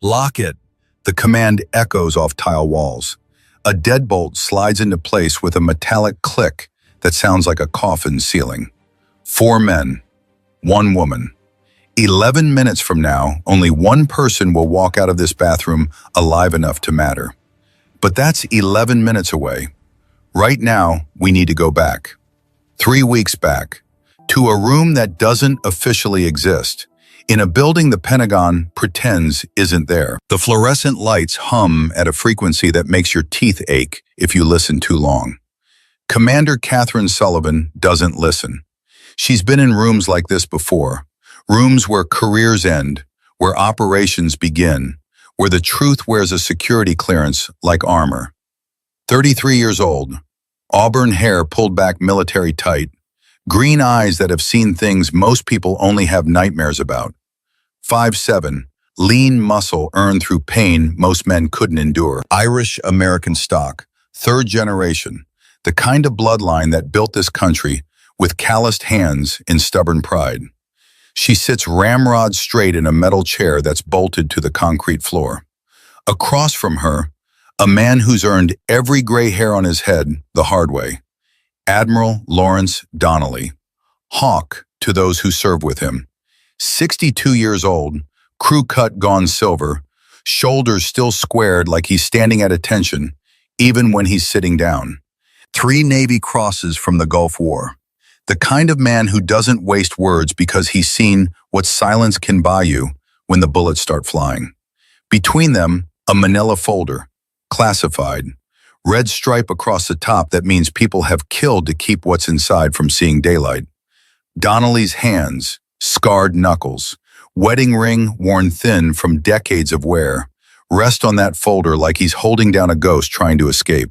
Lock it. The command echoes off tile walls. A deadbolt slides into place with a metallic click that sounds like a coffin ceiling. 4 men, 1 woman. 11 minutes from now, only 1 person will walk out of this bathroom alive enough to matter. But that's 11 minutes away. Right now, we need to go back. 3 weeks back, to a room that doesn't officially exist, in a building the Pentagon pretends isn't there. The fluorescent lights hum at a frequency that makes your teeth ache if you listen too long. Commander Catherine Sullivan doesn't listen. She's been in rooms like this before, rooms where careers end, where operations begin, where the truth wears a security clearance like armor. 33 years old, auburn hair pulled back military tight, green eyes that have seen things most people only have nightmares about. 5'7", lean muscle earned through pain most men couldn't endure. Irish American stock, 3rd generation, the kind of bloodline that built this country with calloused hands in stubborn pride. She sits ramrod straight in a metal chair that's bolted to the concrete floor. Across from her, a man who's earned every gray hair on his head the hard way. Admiral Lawrence Donnelly, Hawk to those who serve with him. 62 years old, crew cut gone silver, shoulders still squared like he's standing at attention, even when he's sitting down. 3 Navy crosses from the Gulf War. The kind of man who doesn't waste words because he's seen what silence can buy you when the bullets start flying. Between them, a manila folder, classified. Red stripe across the top that means people have killed to keep what's inside from seeing daylight. Donnelly's hands, scarred knuckles, wedding ring worn thin from decades of wear, rest on that folder like he's holding down a ghost trying to escape.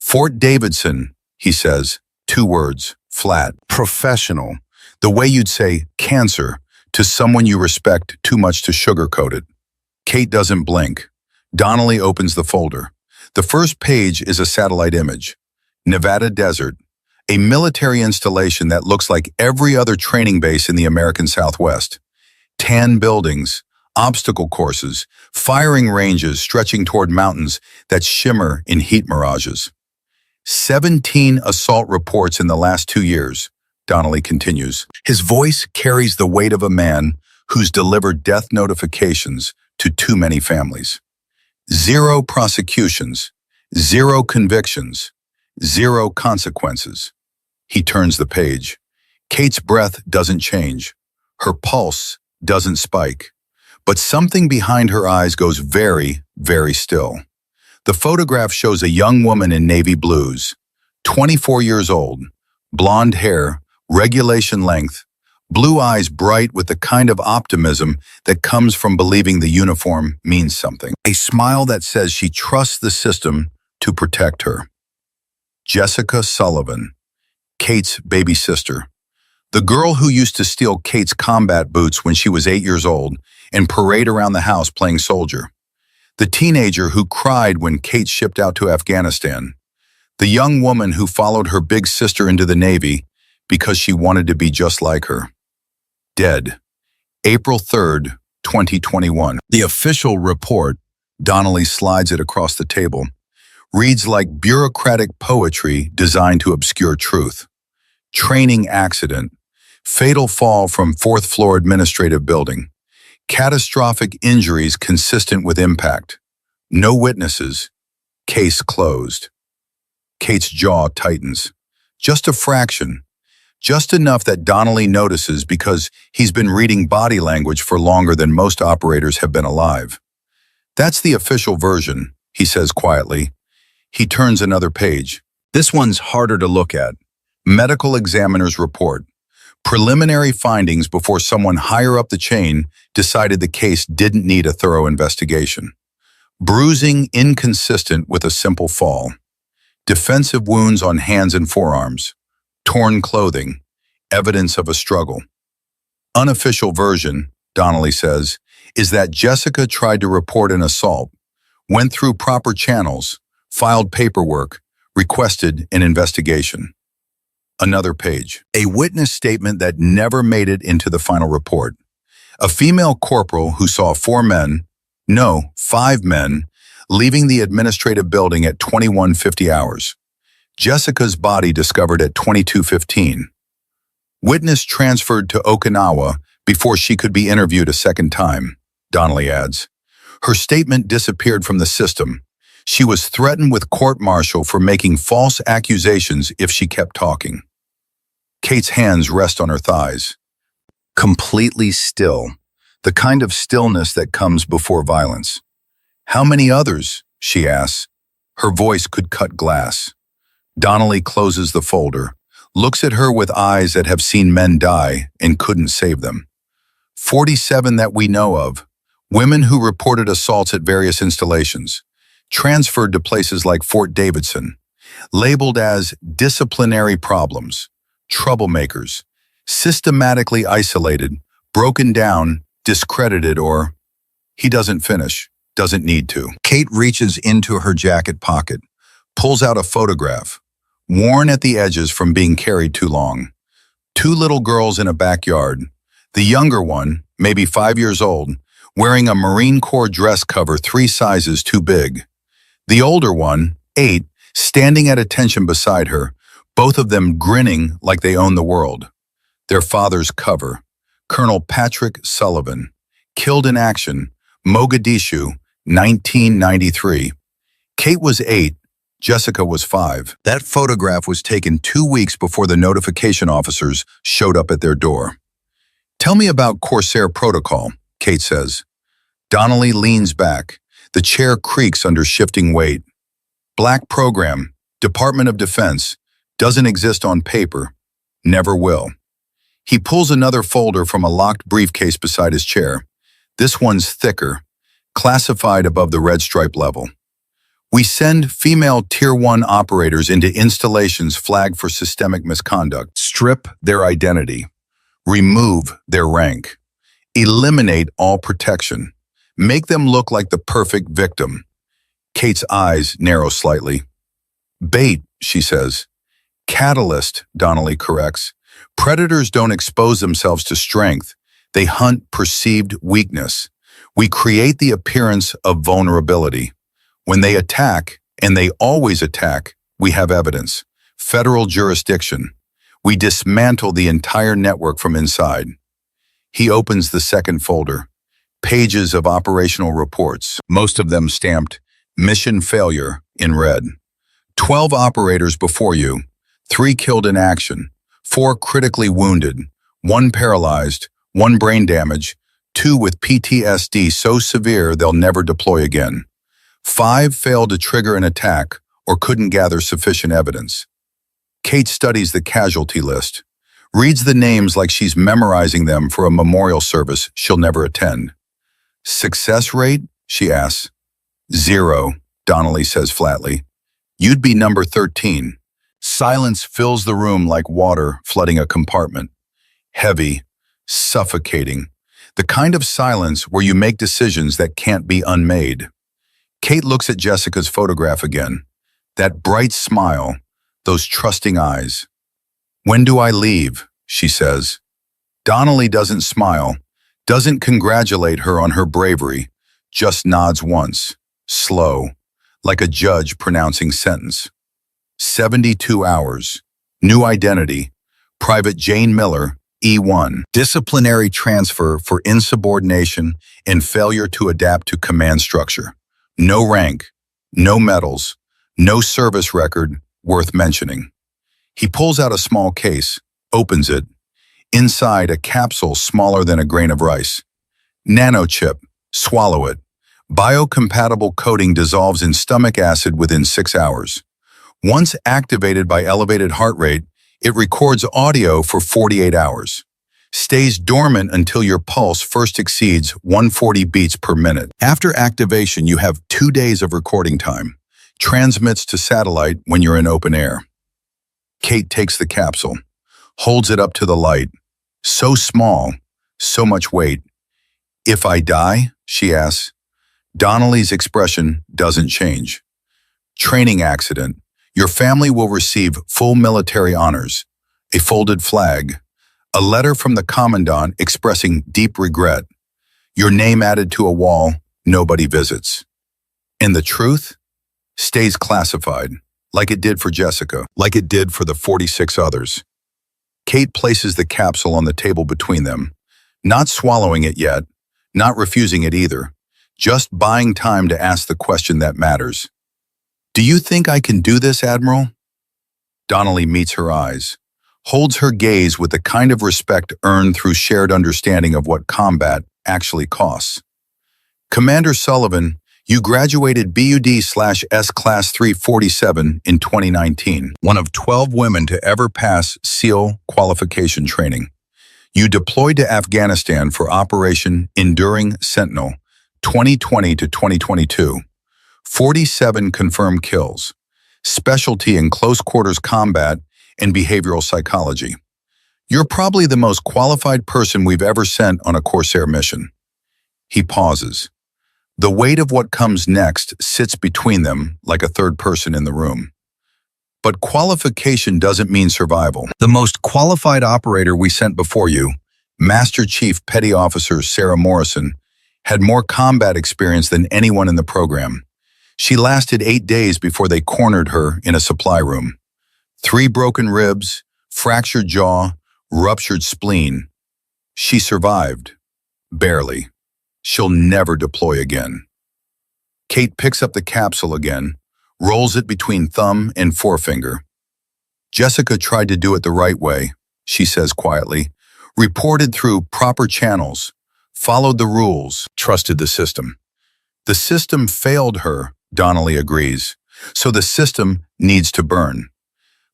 Fort Davidson, he says, 2 words, flat, professional, the way you'd say cancer to someone you respect too much to sugarcoat it. Kate doesn't blink. Donnelly opens the folder. The first page is a satellite image. Nevada desert, a military installation that looks like every other training base in the American Southwest. Tan buildings, obstacle courses, firing ranges stretching toward mountains that shimmer in heat mirages. 17 assault reports in the last 2 years, Donnelly continues. His voice carries the weight of a man who's delivered death notifications to too many families. 0 prosecutions, 0 convictions, 0 consequences. He turns the page. Kate's breath doesn't change. Her pulse doesn't spike. But something behind her eyes goes very, very still. The photograph shows a young woman in navy blues, 24 years old, blonde hair, regulation length, blue eyes bright with the kind of optimism that comes from believing the uniform means something. A smile that says she trusts the system to protect her. Jessica Sullivan, Kate's baby sister. The girl who used to steal Kate's combat boots when she was 8 years old and parade around the house playing soldier. The teenager who cried when Kate shipped out to Afghanistan. The young woman who followed her big sister into the Navy because she wanted to be just like her. Dead. April 3rd, 2021. The official report, Donnelly slides it across the table, reads like bureaucratic poetry designed to obscure truth. Training accident. Fatal fall from 4th floor administrative building. Catastrophic injuries consistent with impact. No witnesses. Case closed. Kate's jaw tightens. Just a fraction. Just enough that Donnelly notices because he's been reading body language for longer than most operators have been alive. That's the official version, he says quietly. He turns another page. This one's harder to look at. Medical examiner's report. Preliminary findings before someone higher up the chain decided the case didn't need a thorough investigation. Bruising inconsistent with a simple fall. Defensive wounds on hands and forearms. Torn clothing. Evidence of a struggle. Unofficial version, Donnelly says, is that Jessica tried to report an assault, went through proper channels, filed paperwork, requested an investigation. Another page. A witness statement that never made it into the final report. A female corporal who saw 4 men, No, 5 men, leaving the administrative building at 21:50 hours. Jessica's body discovered at 22:15. Witness transferred to Okinawa before she could be interviewed a second time, Donnelly adds. Her statement disappeared from the system. She was threatened with court-martial for making false accusations if she kept talking. Kate's hands rest on her thighs. Completely still, the kind of stillness that comes before violence. How many others? She asks. Her voice could cut glass. Donnelly closes the folder, looks at her with eyes that have seen men die and couldn't save them. 47 that we know of, women who reported assaults at various installations, transferred to places like Fort Davidson, labeled as disciplinary problems, troublemakers, systematically isolated, broken down, discredited, or he doesn't finish, doesn't need to. Kate reaches into her jacket pocket, pulls out a photograph, worn at the edges from being carried too long. 2 little girls in a backyard, the younger one, maybe 5 years old, wearing a Marine Corps dress cover 3 sizes too big. The older one, 8, standing at attention beside her, both of them grinning like they own the world. Their father's cover, Colonel Patrick Sullivan, killed in action, Mogadishu, 1993. Kate was 8, Jessica was 5. That photograph was taken 2 weeks before the notification officers showed up at their door. Tell me about Corsair Protocol, Kate says. Donnelly leans back. The chair creaks under shifting weight. Black program, Department of Defense, doesn't exist on paper, never will. He pulls another folder from a locked briefcase beside his chair. This one's thicker, classified above the red stripe level. We send female Tier 1 operators into installations flagged for systemic misconduct, strip their identity, remove their rank, eliminate all protection, make them look like the perfect victim. Kate's eyes narrow slightly. Bait, she says. Catalyst, Donnelly corrects. Predators don't expose themselves to strength. They hunt perceived weakness. We create the appearance of vulnerability. When they attack, and they always attack, we have evidence. Federal jurisdiction. We dismantle the entire network from inside. He opens the second folder. Pages of operational reports, most of them stamped mission failure in red. 12 operators before you, 3 killed in action, 4 critically wounded, 1 paralyzed, 1 brain damage, 2 with PTSD so severe they'll never deploy again. 5 failed to trigger an attack or couldn't gather sufficient evidence. Kate studies the casualty list, reads the names like she's memorizing them for a memorial service she'll never attend. Success rate? She asks. 0, Donnelly says flatly. You'd be number 13. Silence fills the room like water flooding a compartment. Heavy, suffocating. The kind of silence where you make decisions that can't be unmade. Kate looks at Jessica's photograph again. That bright smile, those trusting eyes. When do I leave? She says. Donnelly doesn't smile, doesn't congratulate her on her bravery, just nods once, slow, like a judge pronouncing sentence. 72 hours. New identity. Private Jane Miller, E1. Disciplinary transfer for insubordination and failure to adapt to command structure. No rank, no medals, no service record worth mentioning. He pulls out a small case, opens it. Inside, a capsule smaller than a grain of rice. Nanochip. Swallow it. Biocompatible coating dissolves in stomach acid within 6 hours. Once activated by elevated heart rate, it records audio for 48 hours. Stays dormant until your pulse first exceeds 140 beats per minute. After activation, you have 2 days of recording time. Transmits to satellite when you're in open air. Kate takes the capsule, holds it up to the light. So small, so much weight. If I die? She asks. Donnelly's expression doesn't change. Training accident. Your family will receive full military honors, a folded flag, a letter from the commandant expressing deep regret, your name added to a wall, nobody visits. And the truth stays classified, like it did for Jessica, like it did for the 46 others. Kate places the capsule on the table between them, not swallowing it yet, not refusing it either, just buying time to ask the question that matters. "Do you think I can do this, Admiral?" Donnelly meets her eyes, holds her gaze with the kind of respect earned through shared understanding of what combat actually costs. "Commander Sullivan, you graduated BUD/S Class 347 in 2019, one of 12 women to ever pass SEAL qualification training. You deployed to Afghanistan for Operation Enduring Sentinel, 2020 to 2022. 47 confirmed kills, specialty in close quarters combat and behavioral psychology. You're probably the most qualified person we've ever sent on a Corsair mission." He pauses. The weight of what comes next sits between them like a third person in the room. "But qualification doesn't mean survival. The most qualified operator we sent before you, Master Chief Petty Officer Sarah Morrison, had more combat experience than anyone in the program. She lasted 8 days before they cornered her in a supply room. 3 broken ribs, fractured jaw, ruptured spleen. She survived. Barely. She'll never deploy again." Kate picks up the capsule again, rolls it between thumb and forefinger. "Jessica tried to do it the right way," she says quietly, "reported through proper channels, followed the rules, trusted the system. The system failed her," Donnelly agrees, "so the system needs to burn.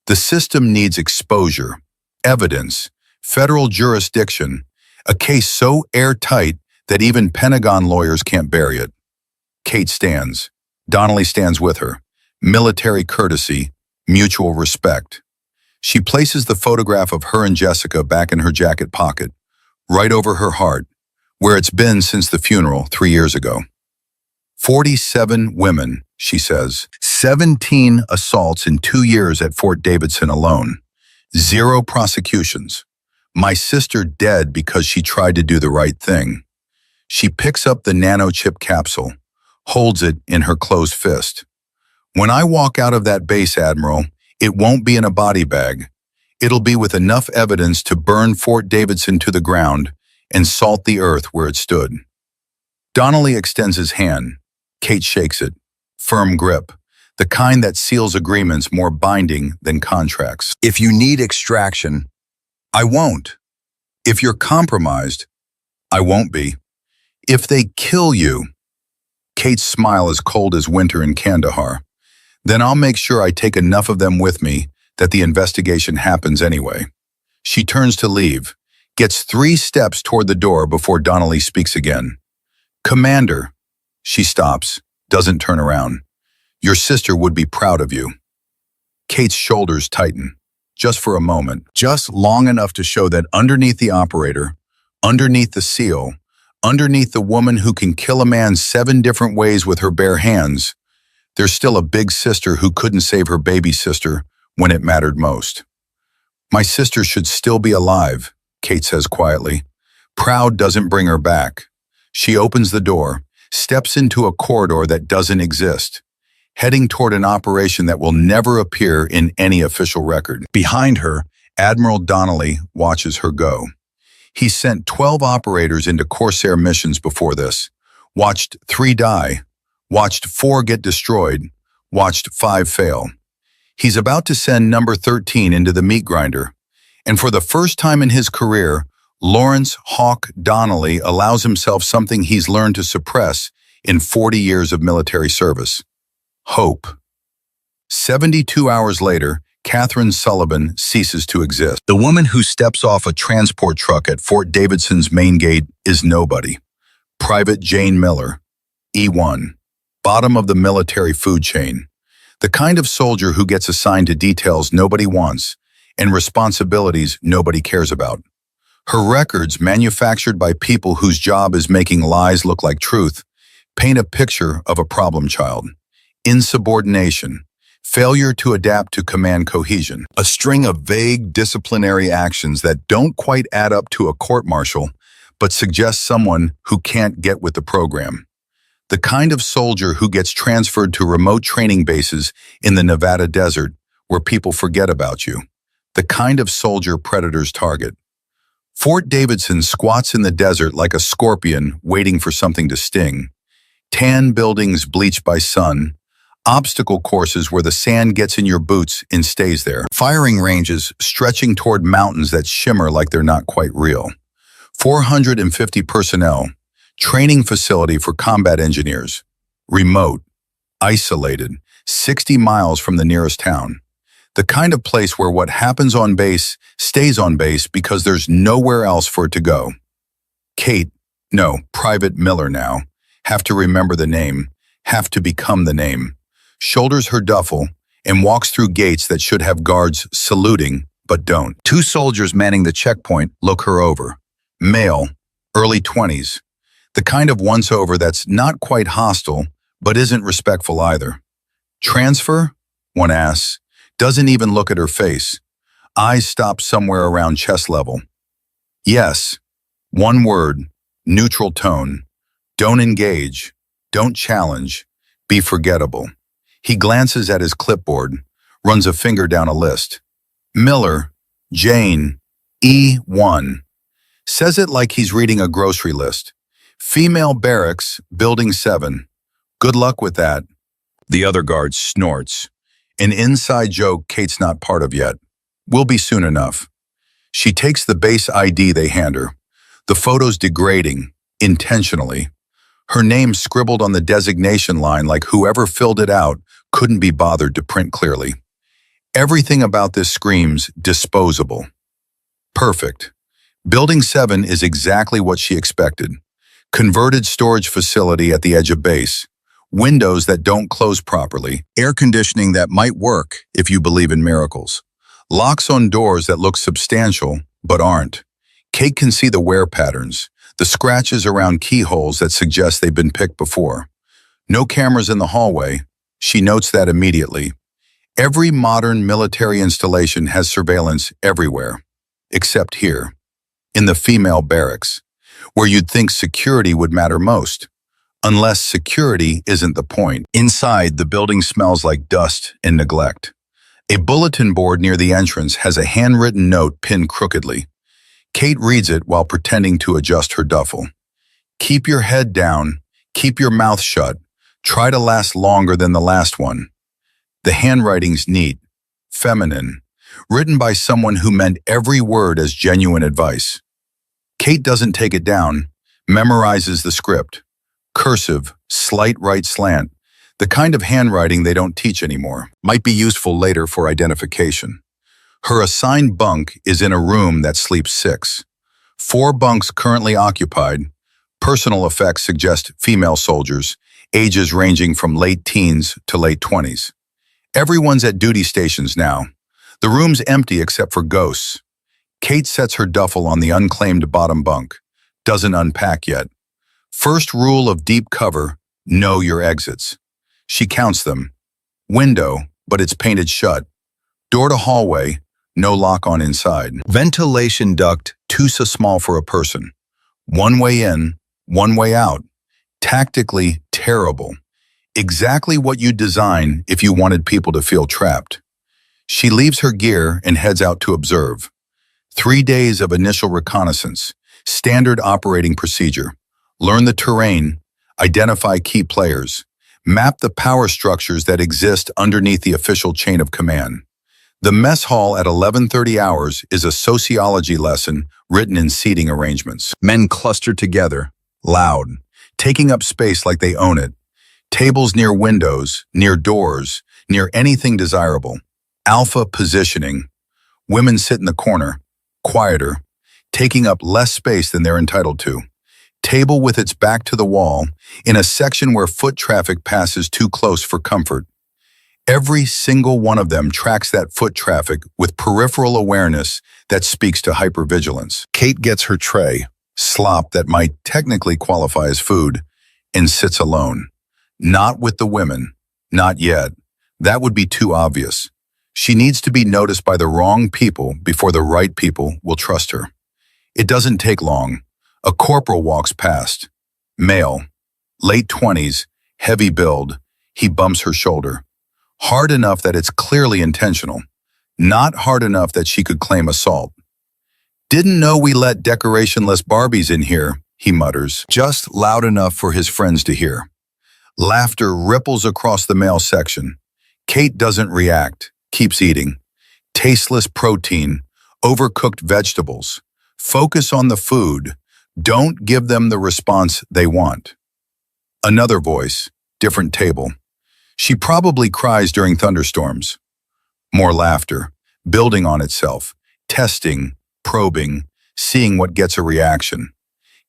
The system needs exposure, evidence, federal jurisdiction, a case so airtight that even Pentagon lawyers can't bury it." Kate stands. Donnelly stands with her. Military courtesy, mutual respect. She places the photograph of her and Jessica back in her jacket pocket, right over her heart, where it's been since the funeral 3 years ago. 47 women, she says. 17 assaults in 2 years at Fort Davidson alone. 0 prosecutions. My sister dead because she tried to do the right thing. She picks up the nanochip capsule, holds it in her closed fist. "When I walk out of that base, Admiral, it won't be in a body bag. It'll be with enough evidence to burn Fort Davidson to the ground and salt the earth where it stood." Donnelly extends his hand. Kate shakes it. Firm grip. The kind that seals agreements more binding than contracts. "If you need extraction, I won't. If you're compromised, I won't be. If they kill you," Kate's smile is cold as winter in Kandahar, "then I'll make sure I take enough of them with me that the investigation happens anyway." She turns to leave, gets 3 steps toward the door before Donnelly speaks again. "Commander," she stops, doesn't turn around. "Your sister would be proud of you." Kate's shoulders tighten, just for a moment, just long enough to show that underneath the operator, underneath the SEAL, underneath the woman who can kill a man 7 different ways with her bare hands, there's still a big sister who couldn't save her baby sister when it mattered most. "My sister should still be alive," Kate says quietly. Proud doesn't bring her back. She opens the door, steps into a corridor that doesn't exist, heading toward an operation that will never appear in any official record. Behind her, Admiral Donnelly watches her go. He sent 12 operators into Corsair missions before this, watched 3 die, watched 4 get destroyed, watched 5 fail. He's about to send number 13 into the meat grinder, and for the first time in his career, Lawrence Hawk Donnelly allows himself something he's learned to suppress in 40 years of military service: hope. 72 hours later, Catherine Sullivan ceases to exist. The woman who steps off a transport truck at Fort Davidson's main gate is nobody. Private Jane Miller, E1, bottom of the military food chain. The kind of soldier who gets assigned to details nobody wants and responsibilities nobody cares about. Her records, manufactured by people whose job is making lies look like truth, paint a picture of a problem child. Insubordination, failure to adapt to command cohesion, a string of vague disciplinary actions that don't quite add up to a court-martial, but suggest someone who can't get with the program. The kind of soldier who gets transferred to remote training bases in the Nevada desert where people forget about you. The kind of soldier predators target. Fort Davidson squats in the desert like a scorpion waiting for something to sting. Tan buildings bleached by sun. Obstacle courses where the sand gets in your boots and stays there. Firing ranges stretching toward mountains that shimmer like they're not quite real. 450 personnel. Training facility for combat engineers. Remote. Isolated. 60 miles from the nearest town. The kind of place where what happens on base stays on base because there's nowhere else for it to go. Kate, no, Private Miller now, have to remember the name, have to become the name, shoulders her duffel and walks through gates that should have guards saluting, but don't. Two soldiers manning the checkpoint look her over. Male, early 20s, the kind of once-over that's not quite hostile, but isn't respectful either. Transfer? One asks. Doesn't even look at her face. Eyes stop somewhere around chest level. Yes. One word. Neutral tone. Don't engage. Don't challenge. Be forgettable. He glances at his clipboard, runs a finger down a list. Miller, Jane, E1. Says it like he's reading a grocery list. Female barracks, Building 7. Good luck with that. The other guard snorts. An inside joke Kate's not part of yet. Will be soon enough. She takes the base ID they hand her. The photo's degrading, intentionally. Her name scribbled on the designation line like whoever filled it out couldn't be bothered to print clearly. Everything about this screams disposable. Perfect. Building 7 is exactly what she expected. Converted storage facility at the edge of base. Windows that don't close properly, air conditioning that might work if you believe in miracles. Locks on doors that look substantial, but aren't. Kate can see the wear patterns, the scratches around keyholes that suggest they've been picked before. No cameras in the hallway. She notes that immediately. Every modern military installation has surveillance everywhere, except here, in the female barracks, where you'd think security would matter most. Unless security isn't the point. Inside, the building smells like dust and neglect. A bulletin board near the entrance has a handwritten note pinned crookedly. Kate reads it while pretending to adjust her duffel. Keep your head down, keep your mouth shut, try to last longer than the last one. The handwriting's neat, feminine, written by someone who meant every word as genuine advice. Kate doesn't take it down, memorizes the script. Cursive, slight right slant, the kind of handwriting they don't teach anymore, might be useful later for identification. Her assigned bunk is in a room that sleeps 6. 4 bunks currently occupied. Personal effects suggest female soldiers, ages ranging from late teens to late 20s. Everyone's at duty stations now. The room's empty except for ghosts. Kate sets her duffel on the unclaimed bottom bunk. Doesn't unpack yet. First rule of deep cover, know your exits. She counts them. Window, but it's painted shut. Door to hallway, no lock on inside. Ventilation duct, too small for a person. One way in, one way out. Tactically terrible. Exactly what you'd design if you wanted people to feel trapped. She leaves her gear and heads out to observe. 3 days of initial reconnaissance, standard operating procedure. Learn the terrain, identify key players, map the power structures that exist underneath the official chain of command. The mess hall at 11:30 hours is a sociology lesson written in seating arrangements. Men clustered together, loud, taking up space like they own it. Tables near windows, near doors, near anything desirable. Alpha positioning. Women sit in the corner, quieter, taking up less space than they're entitled to. Table with its back to the wall, in a section where foot traffic passes too close for comfort. Every single one of them tracks that foot traffic with peripheral awareness that speaks to hypervigilance. Kate gets her tray, slop that might technically qualify as food, and sits alone. Not with the women. Not yet. That would be too obvious. She needs to be noticed by the wrong people before the right people will trust her. It doesn't take long. A corporal walks past. Male. Late 20s, heavy build. He bumps her shoulder. Hard enough that it's clearly intentional. Not hard enough that she could claim assault. "Didn't know we let decorationless Barbies in here," he mutters, just loud enough for his friends to hear. Laughter ripples across the male section. Kate doesn't react, keeps eating. Tasteless protein, overcooked vegetables. Focus on the food. Don't give them the response they want. Another voice, different table. "She probably cries during thunderstorms." More laughter, building on itself, testing, probing, seeing what gets a reaction.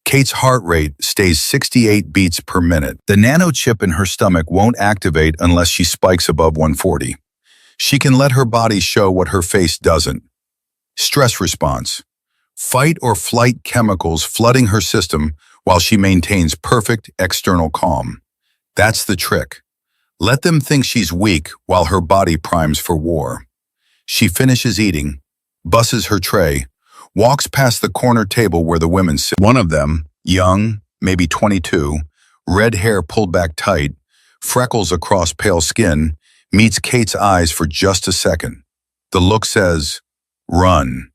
Kate's heart rate stays 68 beats per minute. The nanochip in her stomach won't activate unless she spikes above 140. She can let her body show what her face doesn't. Stress response. Fight or flight chemicals flooding her system while she maintains perfect external calm. That's the trick. Let them think she's weak while her body primes for war. She finishes eating, busses her tray, walks past the corner table where the women sit. One of them, young, maybe 22, red hair pulled back tight, freckles across pale skin, meets Kate's eyes for just a second. The look says, "Run."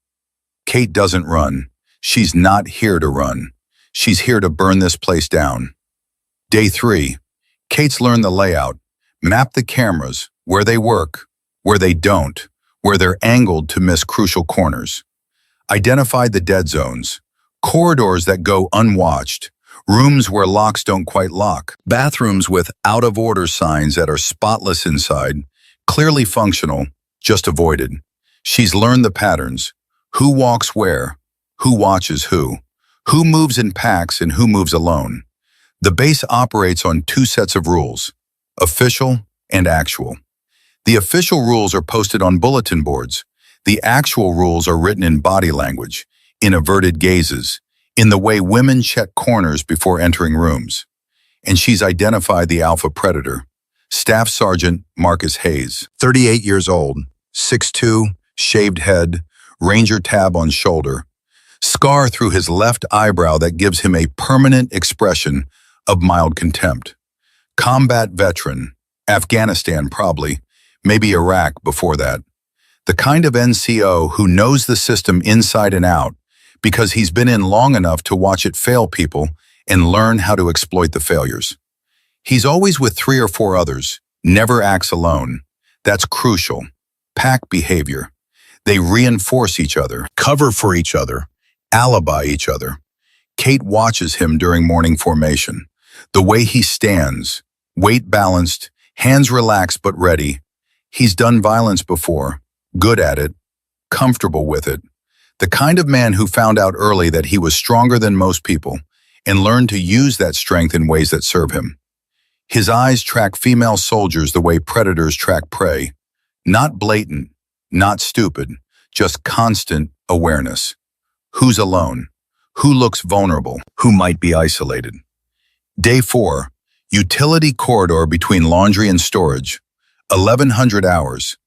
Kate doesn't run. She's not here to run. She's here to burn this place down. Day 3. Kate's learned the layout, mapped the cameras, where they work, where they don't, where they're angled to miss crucial corners. Identified the dead zones, corridors that go unwatched, rooms where locks don't quite lock, bathrooms with out-of-order signs that are spotless inside, clearly functional, just avoided. She's learned the patterns, who walks where, who watches who moves in packs and who moves alone. The base operates on 2 sets of rules, official and actual. The official rules are posted on bulletin boards. The actual rules are written in body language, in averted gazes, in the way women check corners before entering rooms. And she's identified the alpha predator, Staff Sergeant Marcus Hayes, 38 years old, 6'2", shaved head, Ranger tab on shoulder, scar through his left eyebrow that gives him a permanent expression of mild contempt. Combat veteran, Afghanistan probably, maybe Iraq before that. The kind of NCO who knows the system inside and out because he's been in long enough to watch it fail people and learn how to exploit the failures. He's always with 3 or 4 others, never acts alone. That's crucial. Pack behavior. They reinforce each other, cover for each other, alibi each other. Kate watches him during morning formation. The way he stands, weight balanced, hands relaxed but ready. He's done violence before, good at it, comfortable with it. The kind of man who found out early that he was stronger than most people and learned to use that strength in ways that serve him. His eyes track female soldiers the way predators track prey. Not blatant, not stupid, just constant awareness. Who's alone? Who looks vulnerable? Who might be isolated? Day 4, utility corridor between laundry and storage. 1100 hours.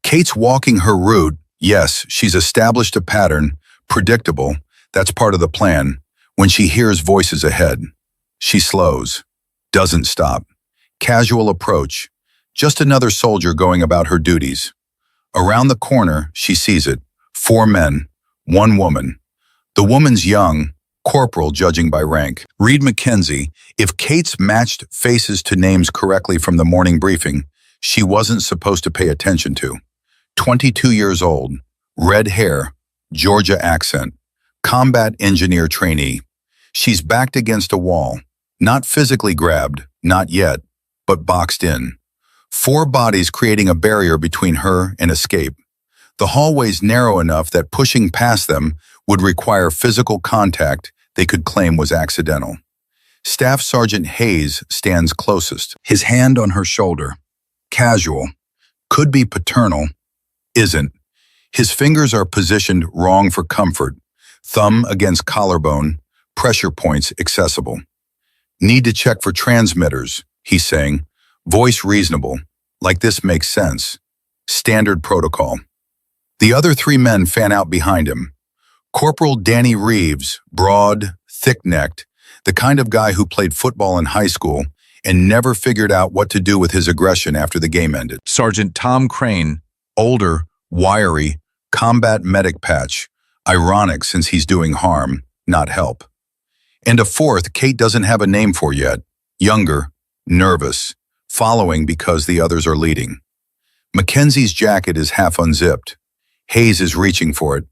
Kate's walking her route. Yes, she's established a pattern, predictable, that's part of the plan, when she hears voices ahead. She slows, doesn't stop. Casual approach, just another soldier going about her duties. Around the corner, she sees it. 4 men, 1 woman. The woman's young, corporal judging by rank. Reed Mackenzie, if Kate's matched faces to names correctly from the morning briefing, she wasn't supposed to pay attention to. 22 years old, red hair, Georgia accent, combat engineer trainee. She's backed against a wall, not physically grabbed, not yet, but boxed in. 4 bodies creating a barrier between her and escape. The hallway's narrow enough that pushing past them would require physical contact they could claim was accidental. Staff Sergeant Hayes stands closest, his hand on her shoulder. Casual, could be paternal, isn't. His fingers are positioned wrong for comfort, thumb against collarbone, pressure points accessible. Need to check for transmitters, he's saying, voice reasonable, like this makes sense. Standard protocol. The other 3 men fan out behind him. Corporal Danny Reeves, broad, thick-necked, The kind of guy who played football in high school and never figured out what to do with his aggression after the game ended. Sergeant Tom Crane, older, wiry, combat medic patch, ironic since he's doing harm, not help. And a fourth Kate doesn't have a name for yet, younger, nervous, following because the others are leading. Mackenzie's jacket is half unzipped. Hayes is reaching for it.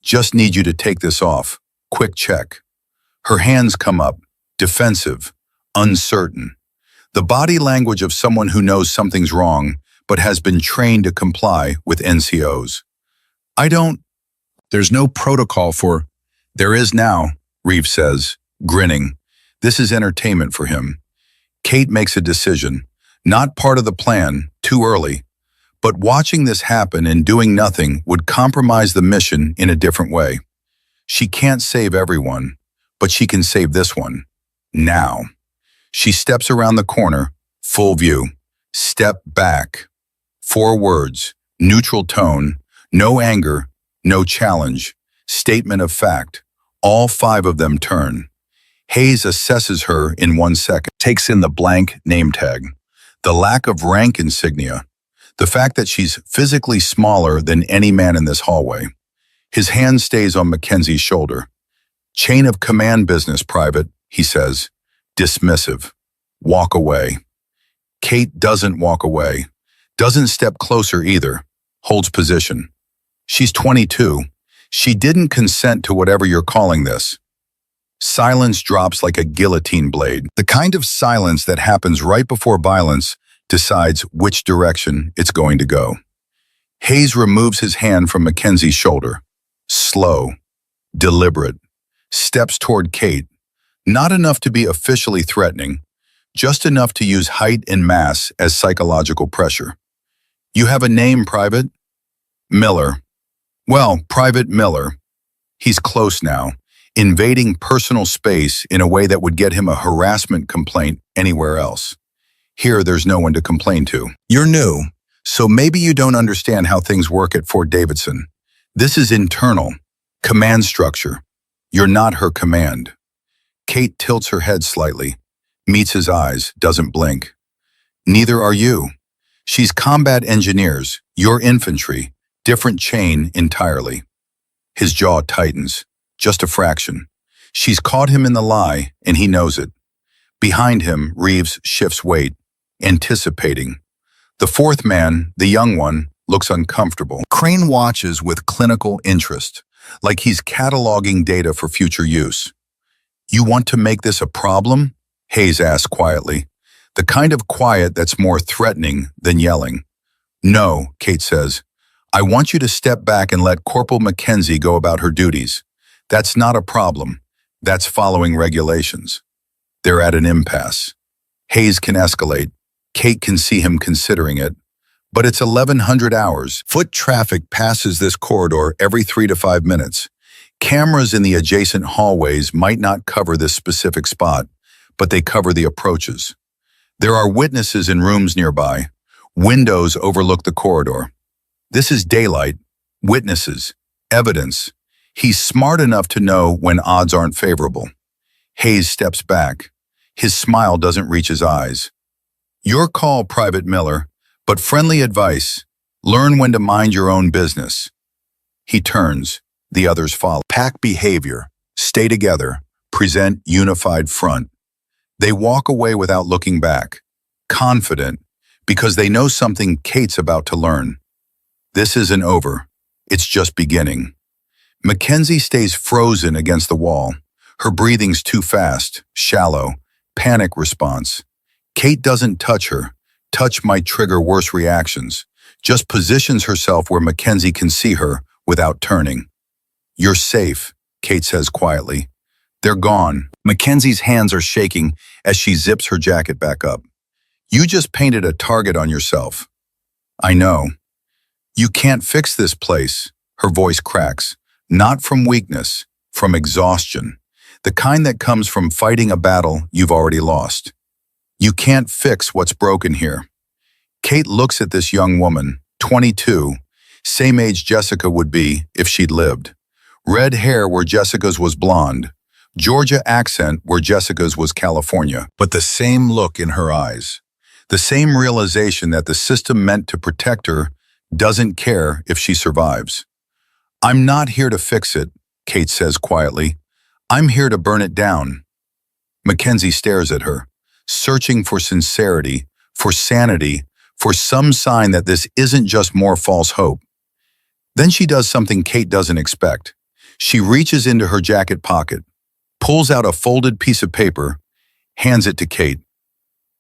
Just need you to take this off. Quick check. Her hands come up, defensive, uncertain. The body language of someone who knows something's wrong but has been trained to comply with NCOs. There's no protocol for. There is now, Reeves says, grinning. This is entertainment for him. Kate makes a decision. Not part of the plan, too early. But watching this happen and doing nothing would compromise the mission in a different way. She can't save everyone, but she can save this one. Now. She steps around the corner, full view. Step back. 4 words, neutral tone, no anger, no challenge, statement of fact. All 5 of them turn. Hayes assesses her in 1 second, takes in the blank name tag, the lack of rank insignia, the fact that she's physically smaller than any man in this hallway. His hand stays on Mackenzie's shoulder. Chain of command business, Private, he says, dismissive. Walk away. Kate doesn't walk away, doesn't step closer either, holds position. She's 22. She didn't consent to whatever you're calling this. Silence drops like a guillotine blade, the kind of silence that happens right before violence decides which direction it's going to go. Hayes removes his hand from Mackenzie's shoulder. Slow, deliberate, steps toward Kate, not enough to be officially threatening, just enough to use height and mass as psychological pressure. You have a name, Private? Miller. Well, Private Miller. He's close now, invading personal space in a way that would get him a harassment complaint anywhere else. Here, there's no one to complain to. You're new, so maybe you don't understand how things work at Fort Davidson. This is internal, command structure. You're not her command. Kate tilts her head slightly, meets his eyes, doesn't blink. Neither are you. She's combat engineers, you're infantry, different chain entirely. His jaw tightens, just a fraction. She's caught him in the lie, and he knows it. Behind him, Reeves shifts weight, anticipating. The 4th man, the young one, looks uncomfortable. Crane watches with clinical interest, like he's cataloging data for future use. You want to make this a problem? Hayes asks quietly, the kind of quiet that's more threatening than yelling. No, Kate says. I want you to step back and let Corporal Mackenzie go about her duties. That's not a problem. That's following regulations. They're at an impasse. Hayes can escalate. Kate can see him considering it. But it's 1100 hours. Foot traffic passes this corridor every 3 to 5 minutes. Cameras in the adjacent hallways might not cover this specific spot, but they cover the approaches. There are witnesses in rooms nearby. Windows overlook the corridor. This is daylight, witnesses, evidence. He's smart enough to know when odds aren't favorable. Hayes steps back. His smile doesn't reach his eyes. Your call, Private Miller, but friendly advice. Learn when to mind your own business. He turns. The others follow. Pack behavior. Stay together. Present unified front. They walk away without looking back. Confident, because they know something Kate's about to learn. This isn't over. It's just beginning. Mackenzie stays frozen against the wall. Her breathing's too fast, shallow, panic response. Kate doesn't touch her. Touch might trigger worse reactions. Just positions herself where Mackenzie can see her without turning. You're safe, Kate says quietly. They're gone. Mackenzie's hands are shaking as she zips her jacket back up. You just painted a target on yourself. I know. You can't fix this place, her voice cracks. Not from weakness, from exhaustion. The kind that comes from fighting a battle you've already lost. You can't fix what's broken here. Kate looks at this young woman, 22, same age Jessica would be if she'd lived. Red hair where Jessica's was blonde, Georgia accent where Jessica's was California, but the same look in her eyes. The same realization that the system meant to protect her doesn't care if she survives. "I'm not here to fix it," Kate says quietly. "I'm here to burn it down." Mackenzie stares at her, searching for sincerity, for sanity, for some sign that this isn't just more false hope. Then she does something Kate doesn't expect. She reaches into her jacket pocket, pulls out a folded piece of paper, hands it to Kate.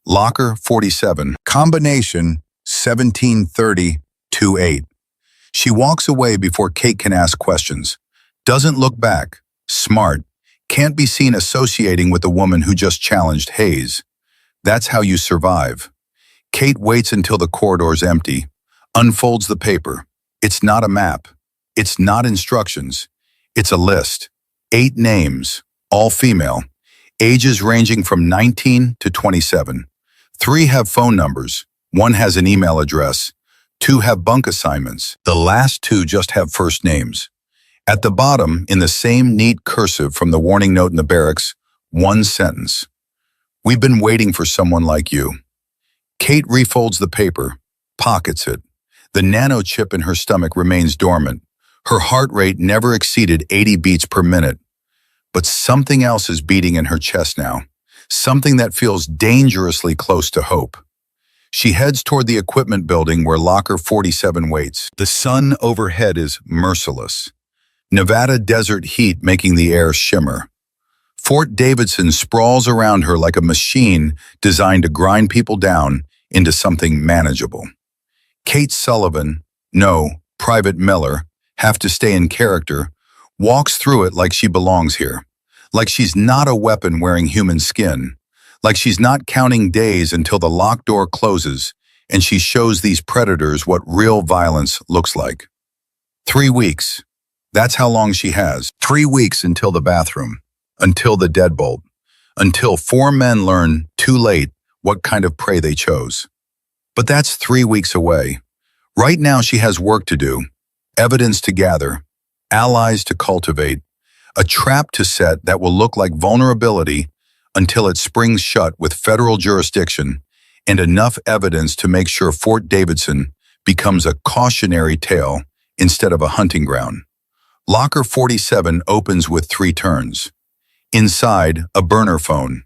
Locker 47, combination 173028. She walks away before Kate can ask questions. Doesn't look back. Smart. Can't be seen associating with the woman who just challenged Hayes. That's how you survive. Kate waits until the corridor's empty, unfolds the paper. It's not a map. It's not instructions. It's a list. 8 names, all female, ages ranging from 19 to 27. 3 have phone numbers. 1 has an email address. 2 have bunk assignments. The last 2 just have first names. At the bottom, in the same neat cursive from the warning note in the barracks, 1 sentence. "We've been waiting for someone like you." Kate refolds the paper, pockets it. The nano chip in her stomach remains dormant. Her heart rate never exceeded 80 beats per minute. But something else is beating in her chest now. Something that feels dangerously close to hope. She heads toward the equipment building where Locker 47 waits. The sun overhead is merciless. Nevada desert heat making the air shimmer. Fort Davidson sprawls around her like a machine designed to grind people down into something manageable. Kate Sullivan, no, Private Miller, have to stay in character, walks through it like she belongs here. Like she's not a weapon wearing human skin. Like she's not counting days until the locked door closes and she shows these predators what real violence looks like. 3 weeks. That's how long she has. 3 weeks until the bathroom. Until the deadbolt. Until 4 men learn, too late, what kind of prey they chose. But that's 3 weeks away. Right now she has work to do, evidence to gather, allies to cultivate, a trap to set that will look like vulnerability until it springs shut with federal jurisdiction and enough evidence to make sure Fort Davidson becomes a cautionary tale instead of a hunting ground. Locker 47 opens with 3 turns. Inside, a burner phone.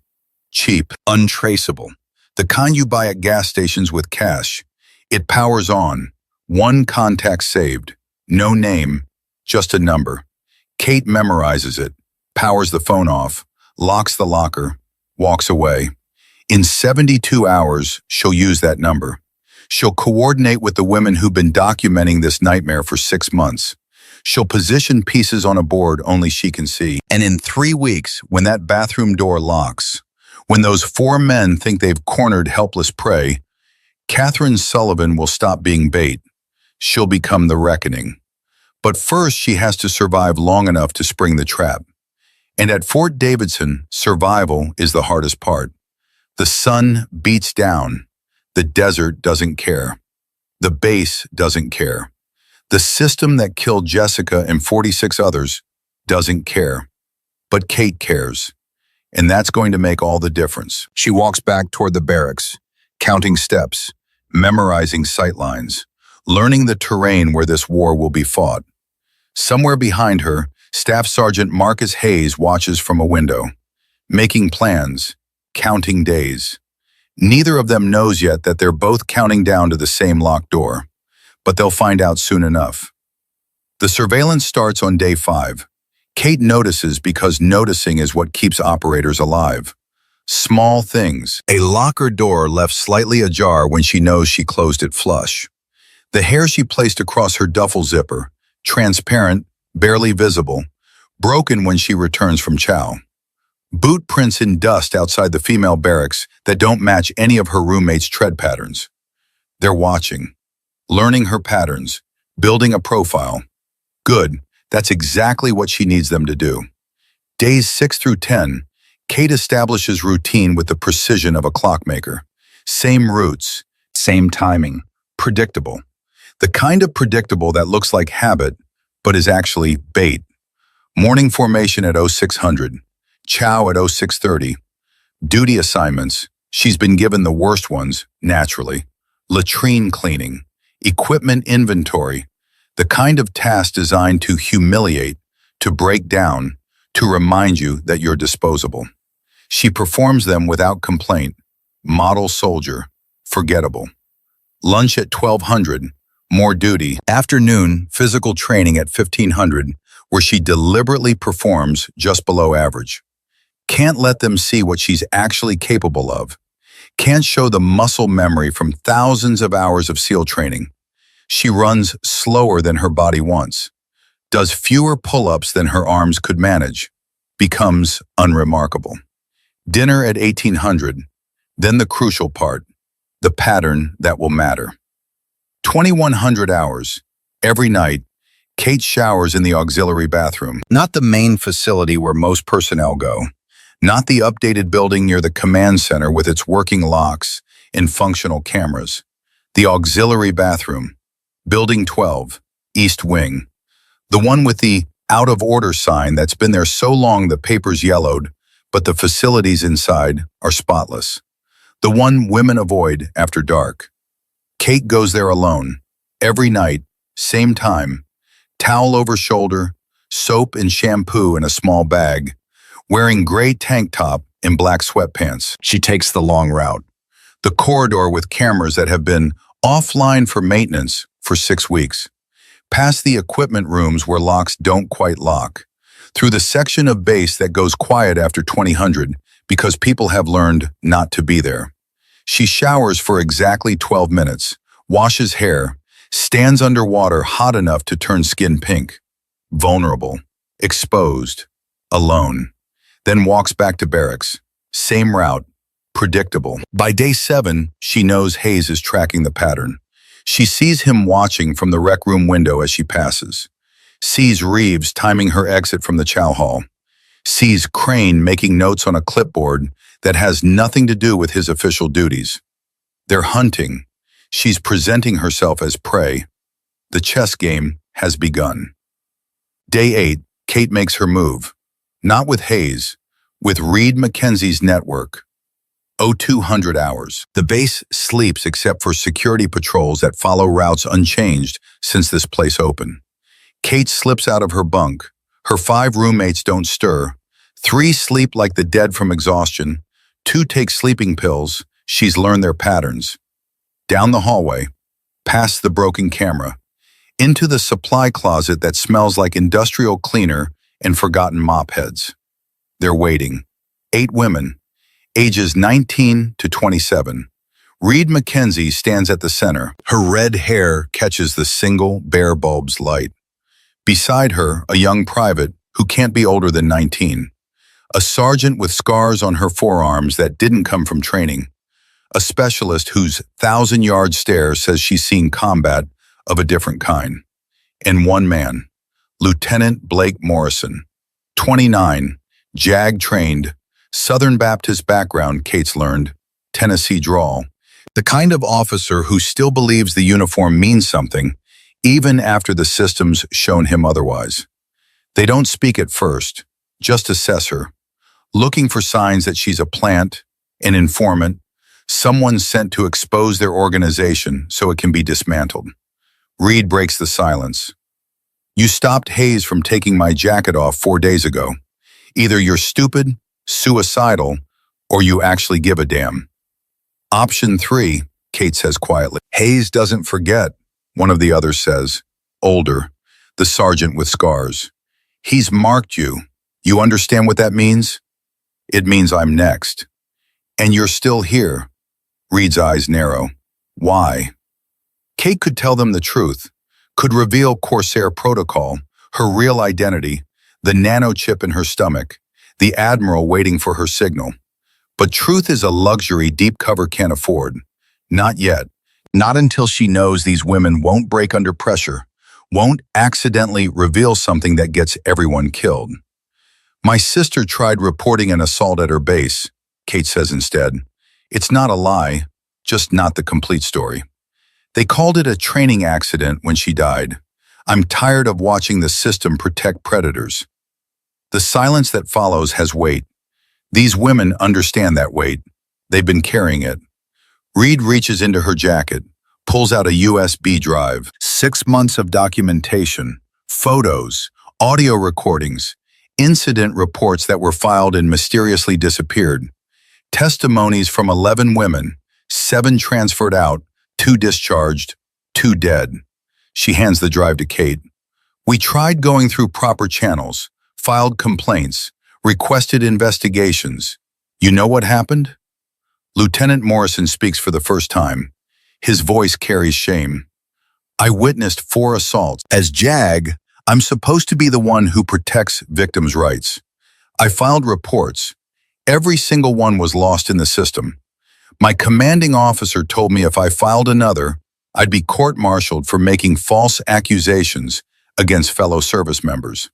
Cheap, untraceable. The kind you buy at gas stations with cash. It powers on. 1 contact saved. No name, just a number. Kate memorizes it, powers the phone off, locks the locker, walks away. In 72 hours, she'll use that number. She'll coordinate with the women who've been documenting this nightmare for 6 months. She'll position pieces on a board only she can see. And in 3 weeks, when that bathroom door locks, when those 4 men think they've cornered helpless prey, Catherine Sullivan will stop being bait. She'll become the reckoning. But first, she has to survive long enough to spring the trap. And at Fort Davidson, survival is the hardest part. The sun beats down. The desert doesn't care. The base doesn't care. The system that killed Jessica and 46 others doesn't care. But Kate cares. And that's going to make all the difference. She walks back toward the barracks, counting steps, memorizing sightlines, learning the terrain where this war will be fought. Somewhere behind her, Staff Sergeant Marcus Hayes watches from a window, making plans, counting days. Neither of them knows yet that they're both counting down to the same locked door, but they'll find out soon enough. The surveillance starts on day 5. Kate notices because noticing is what keeps operators alive. Small things. A locker door left slightly ajar when she knows she closed it flush. The hair she placed across her duffel zipper, transparent, barely visible, broken when she returns from chow. Boot prints in dust outside the female barracks that don't match any of her roommates' tread patterns. They're watching, learning her patterns, building a profile. Good, that's exactly what she needs them to do. Days 6 through 10, Kate establishes routine with the precision of a clockmaker. Same routes, same timing, predictable. The kind of predictable that looks like habit, but is actually bait. Morning formation at 0600. Chow at 0630. Duty assignments. She's been given the worst ones, naturally. Latrine cleaning. Equipment inventory. The kind of task designed to humiliate, to break down, to remind you that you're disposable. She performs them without complaint. Model soldier. Forgettable. Lunch at 1200. More duty. Afternoon, physical training at 1500, where she deliberately performs just below average. Can't let them see what she's actually capable of. Can't show the muscle memory from thousands of hours of SEAL training. She runs slower than her body wants. Does fewer pull-ups than her arms could manage. Becomes unremarkable. Dinner at 1800. Then the crucial part. The pattern that will matter. 2100 hours. Every night, Kate showers in the auxiliary bathroom. Not the main facility where most personnel go. Not the updated building near the command center with its working locks and functional cameras. The auxiliary bathroom. Building 12, East Wing. The one with the out of order sign that's been there so long the paper's yellowed, but the facilities inside are spotless. The one women avoid after dark. Kate goes there alone. Every night, same time. Towel over shoulder, soap and shampoo in a small bag. Wearing gray tank top and black sweatpants. She takes the long route. The corridor with cameras that have been offline for maintenance for 6 weeks. Past the equipment rooms where locks don't quite lock. Through the section of base that goes quiet after 2000 because people have learned not to be there. She showers for exactly 12 minutes, washes hair, stands underwater hot enough to turn skin pink. Vulnerable, exposed, alone. Then walks back to barracks. Same route, predictable. By day 7, she knows Hayes is tracking the pattern. She sees him watching from the rec room window as she passes. Sees Reeves timing her exit from the chow hall. Sees Crane making notes on a clipboard that has nothing to do with his official duties. They're hunting. She's presenting herself as prey. The chess game has begun. Day 8, Kate makes her move. Not with Hayes, with Reed Mackenzie's network. 0200 hours. The base sleeps except for security patrols that follow routes unchanged since this place opened. Kate slips out of her bunk. Her 5 roommates don't stir. 3 sleep like the dead from exhaustion. 2 take sleeping pills. She's learned their patterns. Down the hallway, past the broken camera, into the supply closet that smells like industrial cleaner and forgotten mop heads. They're waiting. 8 women, ages 19 to 27. Reed Mackenzie stands at the center. Her red hair catches the single bare bulb's light. Beside her, a young private who can't be older than 19. A sergeant with scars on her forearms that didn't come from training. A specialist whose 1,000-yard stare says she's seen combat of a different kind. And one man, Lieutenant Blake Morrison, 29, JAG-trained, Southern Baptist background, Kate's learned, Tennessee drawl. The kind of officer who still believes the uniform means something, even after the system's shown him otherwise. They don't speak at first, just assess her, looking for signs that she's a plant, an informant, someone sent to expose their organization so it can be dismantled. Reed breaks the silence. You stopped Hayes from taking my jacket off 4 days ago. Either you're stupid, suicidal, or you actually give a damn. Option 3, Kate says quietly. Hayes doesn't forget, one of the others says. Older, the sergeant with scars. He's marked you. You understand what that means? It means I'm next. And you're still here. Reed's eyes narrow. Why? Kate could tell them the truth, could reveal Corsair protocol, her real identity, the nanochip in her stomach, the admiral waiting for her signal. But truth is a luxury deep cover can't afford. Not yet. Not until she knows these women won't break under pressure, won't accidentally reveal something that gets everyone killed. My sister tried reporting an assault at her base, Kate says instead. It's not a lie, just not the complete story. They called it a training accident when she died. I'm tired of watching the system protect predators. The silence that follows has weight. These women understand that weight. They've been carrying it. Reed reaches into her jacket, pulls out a USB drive. 6 months of documentation, photos, audio recordings, incident reports that were filed and mysteriously disappeared, testimonies from 11 women, 7 transferred out, 2 discharged, 2 dead. She hands the drive to Kate. We tried going through proper channels, filed complaints, requested investigations. You know what happened? Lieutenant Morrison speaks for the first time. His voice carries shame. I witnessed 4 assaults. As JAG, I'm supposed to be the one who protects victims' rights. I filed reports. Every single one was lost in the system. My commanding officer told me if I filed another, I'd be court-martialed for making false accusations against fellow service members.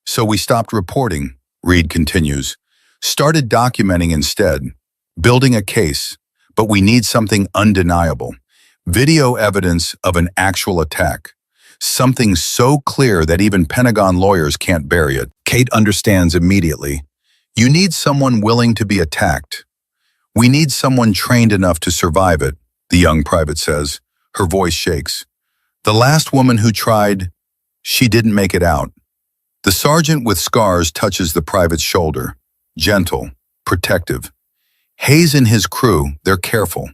So we stopped reporting, Reed continues, started documenting instead, building a case, but we need something undeniable. Video evidence of an actual attack. Something so clear that even Pentagon lawyers can't bury it. Kate understands immediately. You need someone willing to be attacked. We need someone trained enough to survive it, the young private says. Her voice shakes. The last woman who tried, she didn't make it out. The sergeant with scars touches the private's shoulder. Gentle, protective. Hayes and his crew, they're careful.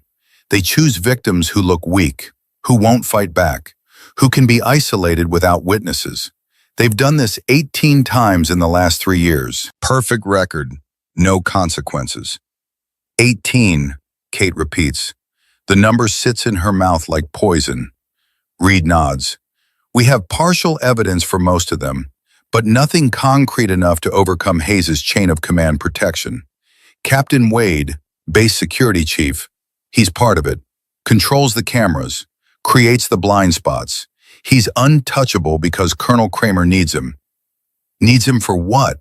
They choose victims who look weak, who won't fight back, who can be isolated without witnesses. They've done this 18 times in the last 3 years. Perfect record, no consequences. 18, Kate repeats. The number sits in her mouth like poison. Reed nods. We have partial evidence for most of them, but nothing concrete enough to overcome Hayes' chain of command protection. Captain Wade, base security chief, he's part of it, controls the cameras, creates the blind spots. He's untouchable because Colonel Kramer needs him. Needs him for what?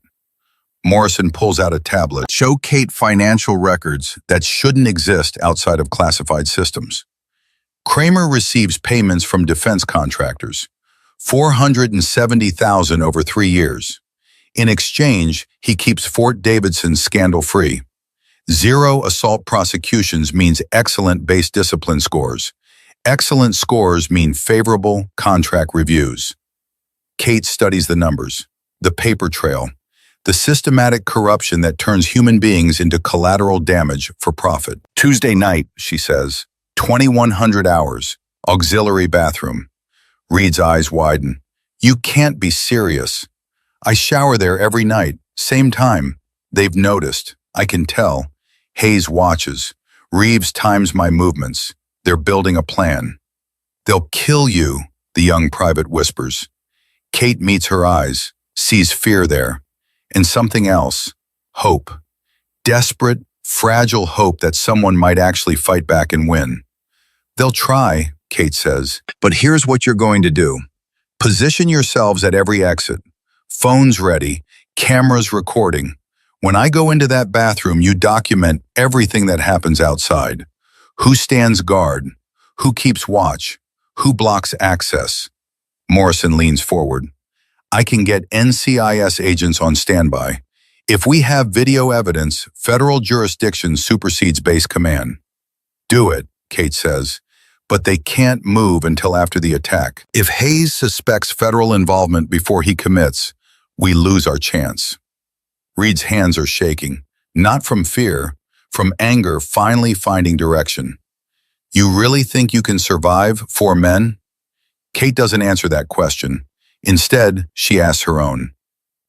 Morrison pulls out a tablet. Show Kate financial records that shouldn't exist outside of classified systems. Kramer receives payments from defense contractors, $470,000 over 3 years. In exchange, he keeps Fort Davidson scandal-free. 0 assault prosecutions means excellent base discipline scores. Excellent scores mean favorable contract reviews. Kate studies the numbers, the paper trail, the systematic corruption that turns human beings into collateral damage for profit. Tuesday night, she says, 2100 hours, auxiliary bathroom. Reed's eyes widen. You can't be serious. I shower there every night, same time. They've noticed. I can tell. Hayes watches. Reeves times my movements. They're building a plan. They'll kill you, the young private whispers. Kate meets her eyes, sees fear there, and something else, hope. Desperate, fragile hope that someone might actually fight back and win. They'll try, Kate says, but here's what you're going to do. Position yourselves at every exit. Phones ready, cameras recording. When I go into that bathroom, you document everything that happens outside. Who stands guard? Who keeps watch? Who blocks access? Morrison leans forward. I can get NCIS agents on standby. If we have video evidence, federal jurisdiction supersedes base command. Do it, Kate says, but they can't move until after the attack. If Hayes suspects federal involvement before he commits, we lose our chance. Reed's hands are shaking, not from fear, from anger finally finding direction. You really think you can survive 4 men? Kate doesn't answer that question. Instead, she asks her own.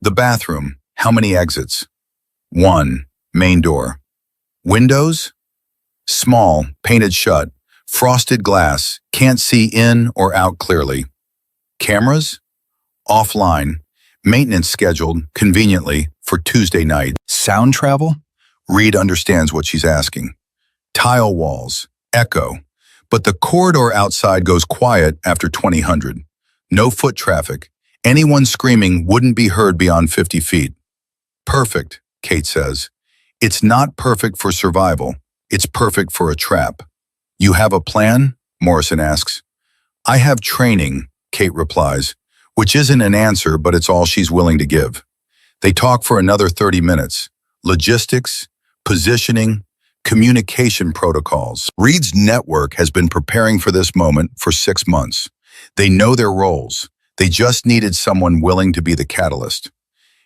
The bathroom, how many exits? 1, main door. Windows? Small, painted shut, frosted glass, can't see in or out clearly. Cameras? Offline, maintenance scheduled, conveniently, for Tuesday night. Sound travel? Reed understands what she's asking. Tile walls, echo, but the corridor outside goes quiet after 2000. No foot traffic. Anyone screaming wouldn't be heard beyond 50 feet. Perfect, Kate says. It's not perfect for survival. It's perfect for a trap. You have a plan? Morrison asks. I have training, Kate replies, which isn't an answer, but it's all she's willing to give. They talk for another 30 minutes. logistics, positioning, communication protocols. Reed's network has been preparing for this moment for 6 months. They know their roles. They just needed someone willing to be the catalyst.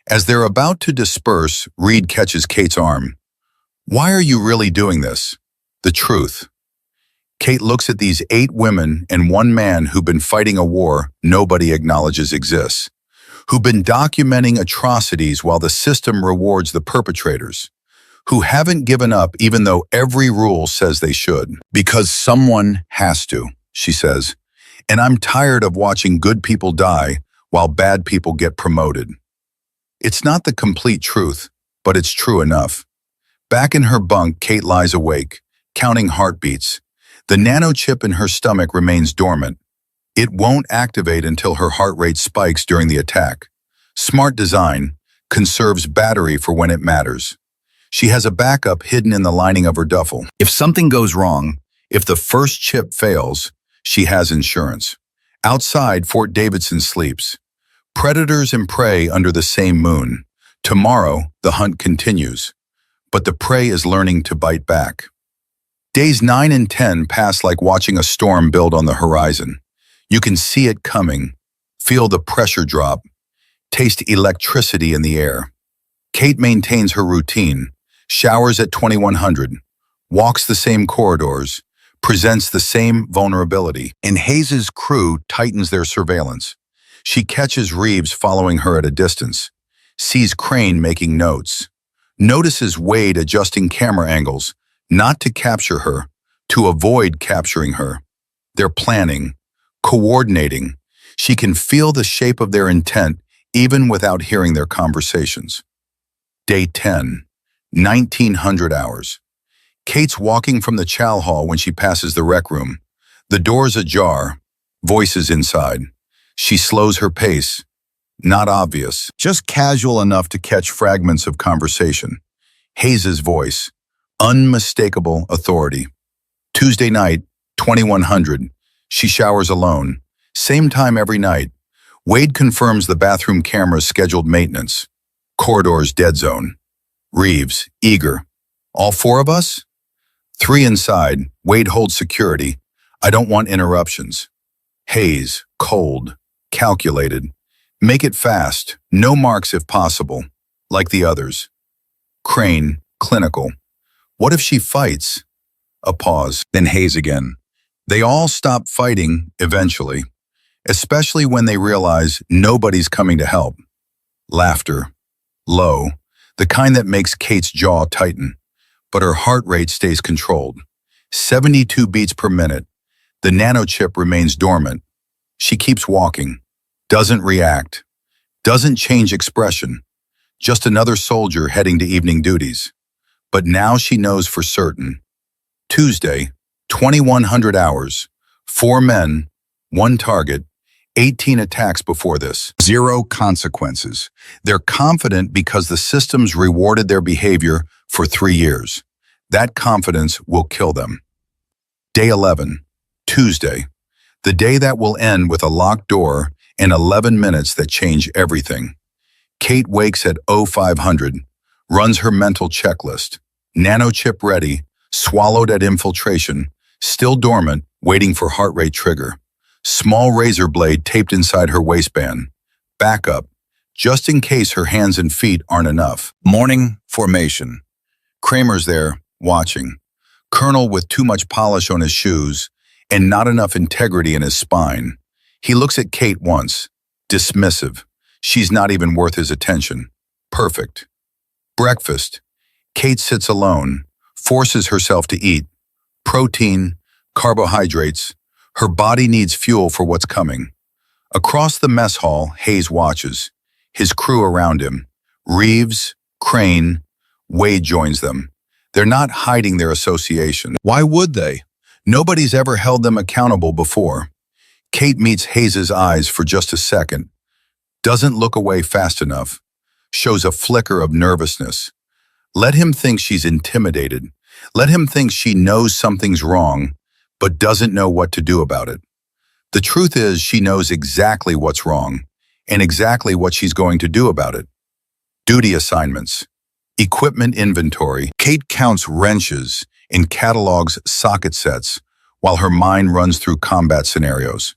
As they're about to disperse, Reed catches Kate's arm. "Why are you really doing this?" "The truth." Kate looks at these 8 women and 1 man who've been fighting a war nobody acknowledges exists, who've been documenting atrocities while the system rewards the perpetrators, who haven't given up even though every rule says they should. "Because someone has to," she says, "and I'm tired of watching good people die while bad people get promoted." It's not the complete truth, but it's true enough. Back in her bunk, Kate lies awake, counting heartbeats. The nanochip in her stomach remains dormant. It won't activate until her heart rate spikes during the attack. Smart design conserves battery for when it matters. She has a backup hidden in the lining of her duffel. If something goes wrong, if the first chip fails, she has insurance. Outside, Fort Davidson sleeps. Predators and prey under the same moon. Tomorrow, the hunt continues. But the prey is learning to bite back. Days 9 and 10 pass like watching a storm build on the horizon. You can see it coming, feel the pressure drop, taste electricity in the air. Kate maintains her routine, showers at 2100, walks the same corridors, presents the same vulnerability. And Hayes's crew tightens their surveillance. She catches Reeves following her at a distance, sees Crane making notes, notices Wade adjusting camera angles, not to capture her, to avoid capturing her. They're planning, coordinating. She can feel the shape of their intent even without hearing their conversations. Day 10, 1900 hours. Kate's walking from the chow hall when she passes the rec room. The door's ajar, voices inside. She slows her pace. Not obvious, just casual enough to catch fragments of conversation. Hayes's voice. Unmistakable authority. Tuesday night, 2100. She showers alone. Same time every night. Wade confirms the bathroom camera's scheduled maintenance. Corridor's dead zone. Reeves, eager. "All 4 of us?" 3 inside. Wade holds security. "I don't want interruptions." Hayes, cold, calculated. "Make it fast. No marks if possible. Like the others." Crane, clinical. "What if she fights?" A pause, then Hayes again. They all stop fighting eventually, especially when they realize nobody's coming to help. Laughter. Low, the kind that makes Kate's jaw tighten, but her heart rate stays controlled. 72 beats per minute. The nanochip remains dormant. She keeps walking, doesn't react, doesn't change expression. Just another soldier heading to evening duties. But now she knows for certain. Tuesday, 2100 hours, 4 men, 1 target, 18 attacks before this. 0 consequences. They're confident because the systems rewarded their behavior for 3 years. That confidence will kill them. Day 11, Tuesday, the day that will end with a locked door and 11 minutes that change everything. Kate wakes at 0500, runs her mental checklist. Nanochip ready, swallowed at infiltration, still dormant, waiting for heart rate trigger. Small razor blade taped inside her waistband. Backup, just in case her hands and feet aren't enough. Morning formation. Kramer's there, watching. Colonel with too much polish on his shoes and not enough integrity in his spine. He looks at Kate once, dismissive. She's not even worth his attention. Perfect. Breakfast. Kate sits alone, forces herself to eat. Protein, carbohydrates. Her body needs fuel for what's coming. Across the mess hall, Hayes watches. His crew around him. Reeves, Crane, Wade joins them. They're not hiding their association. Why would they? Nobody's ever held them accountable before. Kate meets Hayes's eyes for just a second. Doesn't look away fast enough. Shows a flicker of nervousness. Let him think she's intimidated. Let him think she knows something's wrong, but doesn't know what to do about it. The truth is she knows exactly what's wrong and exactly what she's going to do about it. Duty assignments. Equipment inventory. Kate counts wrenches and catalogs socket sets while her mind runs through combat scenarios.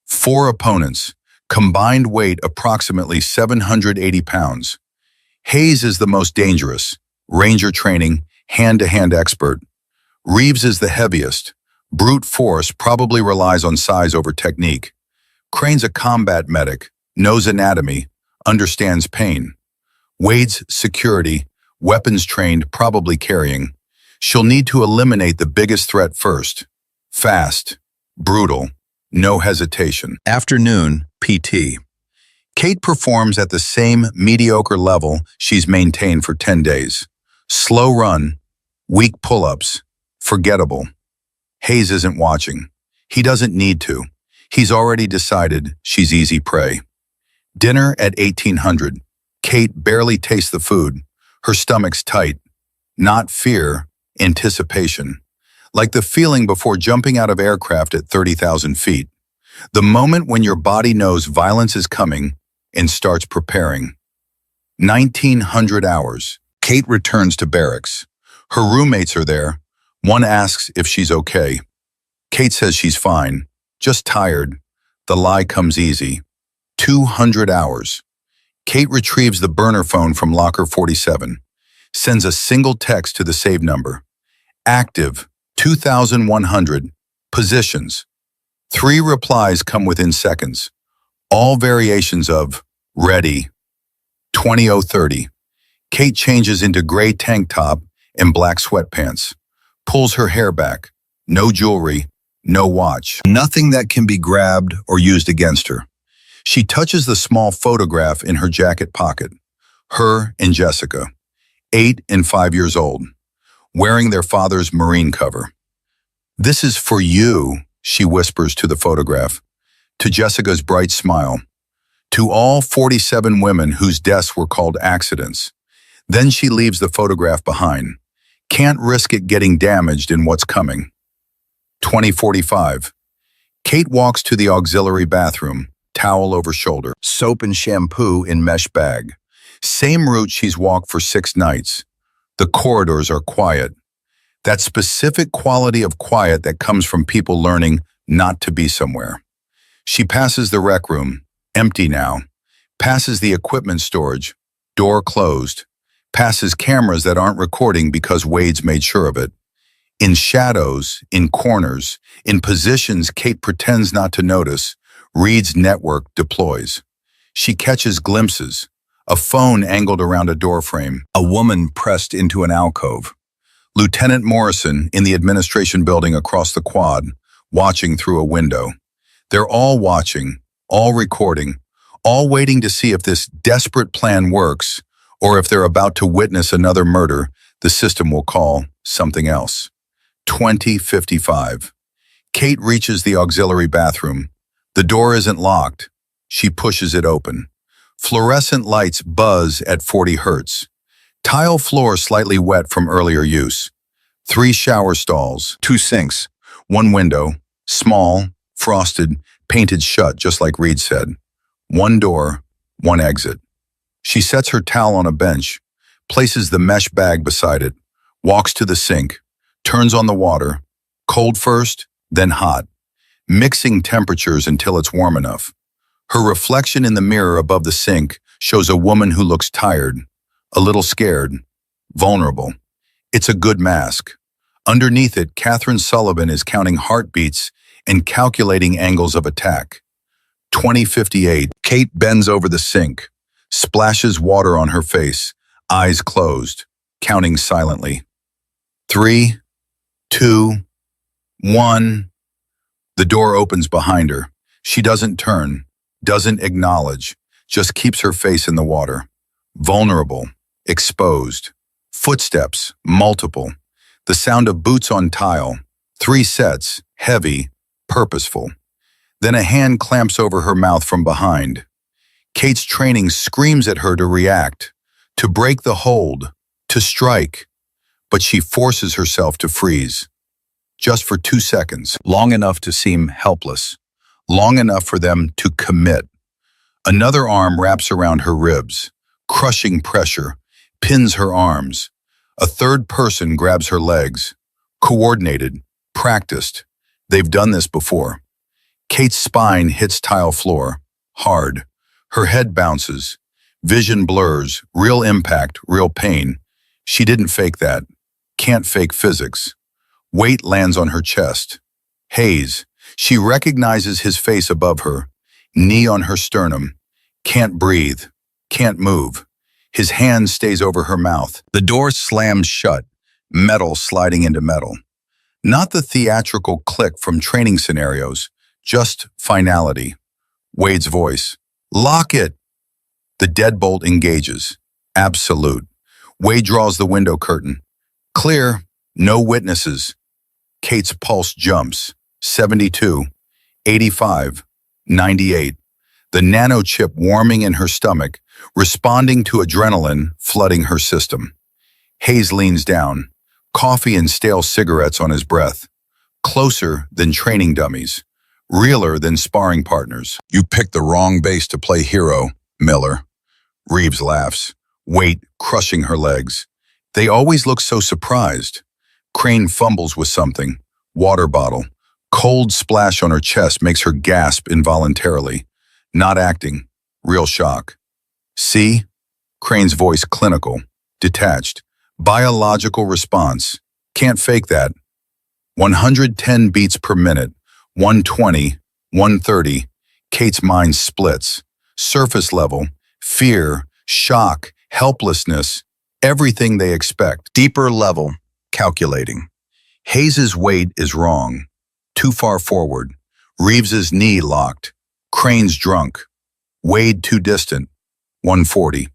4 opponents, combined weight approximately 780 pounds. Hayes is the most dangerous, ranger training, hand-to-hand expert. Reeves is the heaviest. Brute force probably relies on size over technique. Crane's a combat medic, knows anatomy, understands pain. Wade's security, weapons trained, probably carrying. She'll need to eliminate the biggest threat first. Fast, brutal, no hesitation. Afternoon, PT. Kate performs at the same mediocre level she's maintained for 10 days. Slow run, weak pull-ups, forgettable. Hayes isn't watching. He doesn't need to. He's already decided she's easy prey. Dinner at 1800. Kate barely tastes the food. Her stomach's tight. Not fear, anticipation. Like the feeling before jumping out of aircraft at 30,000 feet. The moment when your body knows violence is coming and starts preparing. 1900 hours. Kate returns to barracks. Her roommates are there. One asks if she's okay. Kate says she's fine, just tired. The lie comes easy. 200 hours. Kate retrieves the burner phone from locker 47, sends a single text to the save number. Active, 2100, positions. 3 replies come within seconds. All variations of ready. 20030. Kate changes into gray tank top and black sweatpants. Pulls her hair back. No jewelry, no watch. Nothing that can be grabbed or used against her. She touches the small photograph in her jacket pocket. Her and Jessica, 8 and 5 years old, wearing their father's Marine cover. "This is for you," she whispers to the photograph, to Jessica's bright smile, to all 47 women whose deaths were called accidents. Then she leaves the photograph behind. Can't risk it getting damaged in what's coming. 2045. Kate walks to the auxiliary bathroom, towel over shoulder, soap and shampoo in mesh bag. Same route she's walked for 6 nights. The corridors are quiet. That specific quality of quiet that comes from people learning not to be somewhere. She passes the rec room, empty now. Passes the equipment storage, door closed. Passes cameras that aren't recording because Wade's made sure of it. In shadows, in corners, in positions Kate pretends not to notice, Reed's network deploys. She catches glimpses. A phone angled around a doorframe. A woman pressed into an alcove. Lieutenant Morrison in the administration building across the quad, watching through a window. They're all watching, all recording, all waiting to see if this desperate plan works, or if they're about to witness another murder the system will call something else. 2055. Kate reaches the auxiliary bathroom. The door isn't locked. She pushes it open. Fluorescent lights buzz at 40 hertz. Tile floor slightly wet from earlier use. 3 shower stalls, 2 sinks, 1 window, small, frosted, painted shut just like Reed said. 1 door, 1 exit. She sets her towel on a bench, places the mesh bag beside it, walks to the sink, turns on the water, cold first, then hot, mixing temperatures until it's warm enough. Her reflection in the mirror above the sink shows a woman who looks tired, a little scared, vulnerable. It's a good mask. Underneath it, Catherine Sullivan is counting heartbeats and calculating angles of attack. 2058. Kate bends over the sink, splashes water on her face, eyes closed, counting silently. 3, 2, 1. The door opens behind her. She doesn't turn, doesn't acknowledge, just keeps her face in the water. Vulnerable, exposed. Footsteps, multiple. The sound of boots on tile. 3 sets, heavy, purposeful. Then a hand clamps over her mouth from behind. Kate's training screams at her to react, to break the hold, to strike. But she forces herself to freeze. Just for 2 seconds, long enough to seem helpless, long enough for them to commit. Another arm wraps around her ribs, crushing pressure, pins her arms. A third person grabs her legs. Coordinated, practiced. They've done this before. Kate's spine hits tile floor, hard. Her head bounces. Vision blurs, real impact, real pain. She didn't fake that. Can't fake physics. Weight lands on her chest. Hayes. She recognizes his face above her. Knee on her sternum. Can't breathe. Can't move. His hand stays over her mouth. The door slams shut, metal sliding into metal. Not the theatrical click from training scenarios, just finality. Wade's voice. Lock it! The deadbolt engages. Absolute. Wade draws the window curtain. Clear. No witnesses. Kate's pulse jumps. 72. 85. 98. The nanochip warming in her stomach, responding to adrenaline flooding her system. Hayes leans down, coffee and stale cigarettes on his breath. Closer than training dummies. Realer than sparring partners. You picked the wrong base to play hero, Miller. Reeves laughs, weight crushing her legs. They always look so surprised. Crane fumbles with something. Water bottle. Cold splash on her chest makes her gasp involuntarily. Not acting. Real shock. See? Crane's voice clinical. Detached. Biological response. Can't fake that. 110 beats per minute. 120. 130. Kate's mind splits. Surface level. Fear. Shock. Helplessness. Everything they expect. Deeper level. Calculating. Hayes's weight is wrong. Too far forward. Reeves's knee locked. Crane's drunk. Wade too distant. 140.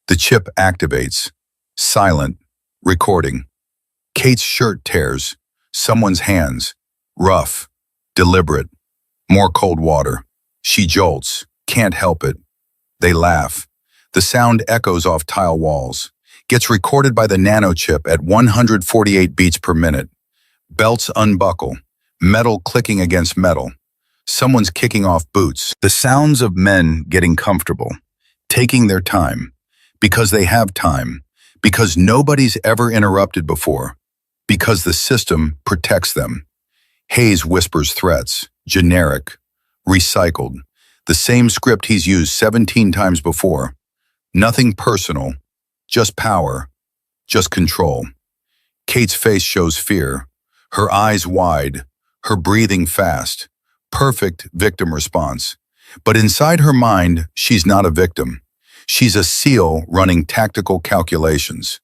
The chip activates. Silent. Recording. Kate's shirt tears. Someone's hands. Rough. Deliberate. More cold water. She jolts. Can't help it. They laugh. The sound echoes off tile walls. Gets recorded by the nanochip at 148 beats per minute. Belts unbuckle. Metal clicking against metal. Someone's kicking off boots. The sounds of men getting comfortable. Taking their time. Because they have time. Because nobody's ever interrupted before. Because the system protects them. Hayes whispers threats. Generic. Recycled. The same script he's used 17 times before. Nothing personal. Just power. Just control. Kate's face shows fear. Her eyes wide. Her breathing fast. Perfect victim response. But inside her mind, she's not a victim. She's a SEAL running tactical calculations.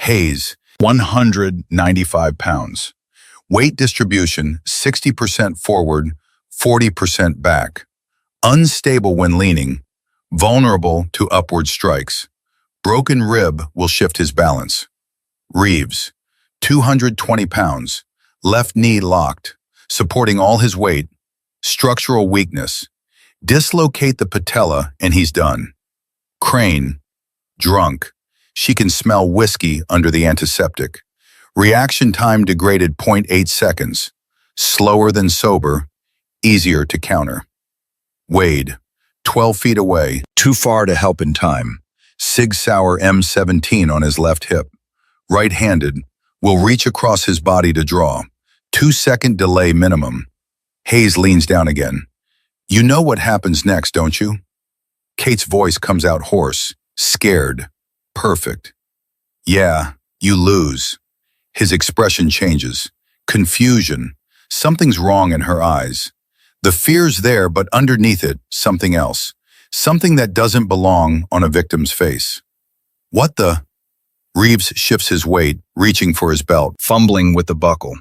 Hayes, 195 pounds. Weight distribution, 60% forward, 40% back. Unstable when leaning. Vulnerable to upward strikes. Broken rib will shift his balance. Reeves, 220 pounds. Left knee locked. Supporting all his weight. Structural weakness. Dislocate the patella and he's done. Crane. Drunk. She can smell whiskey under the antiseptic. Reaction time degraded 0.8 seconds. Slower than sober. Easier to counter. Wade. 12 feet away. Too far to help in time. Sig Sauer M17 on his left hip. Right-handed. Will reach across his body to draw. 2-second delay minimum. Hayes leans down again. You know what happens next, don't you? Kate's voice comes out hoarse, scared, perfect. Yeah, you lose. His expression changes. Confusion. Something's wrong in her eyes. The fear's there, but underneath it, something else. Something that doesn't belong on a victim's face. What the? Reeves shifts his weight, reaching for his belt, fumbling with the buckle.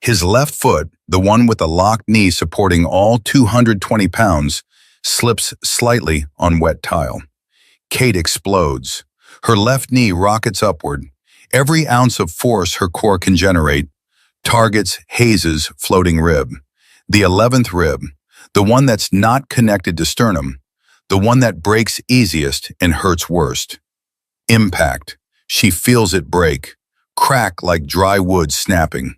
His left foot, the one with the locked knee supporting all 220 pounds, slips slightly on wet tile. Kate explodes. Her left knee rockets upward. Every ounce of force her core can generate targets Hayes's floating rib. The 11th rib, the one that's not connected to sternum, the one that breaks easiest and hurts worst. Impact. She feels it break, crack like dry wood snapping.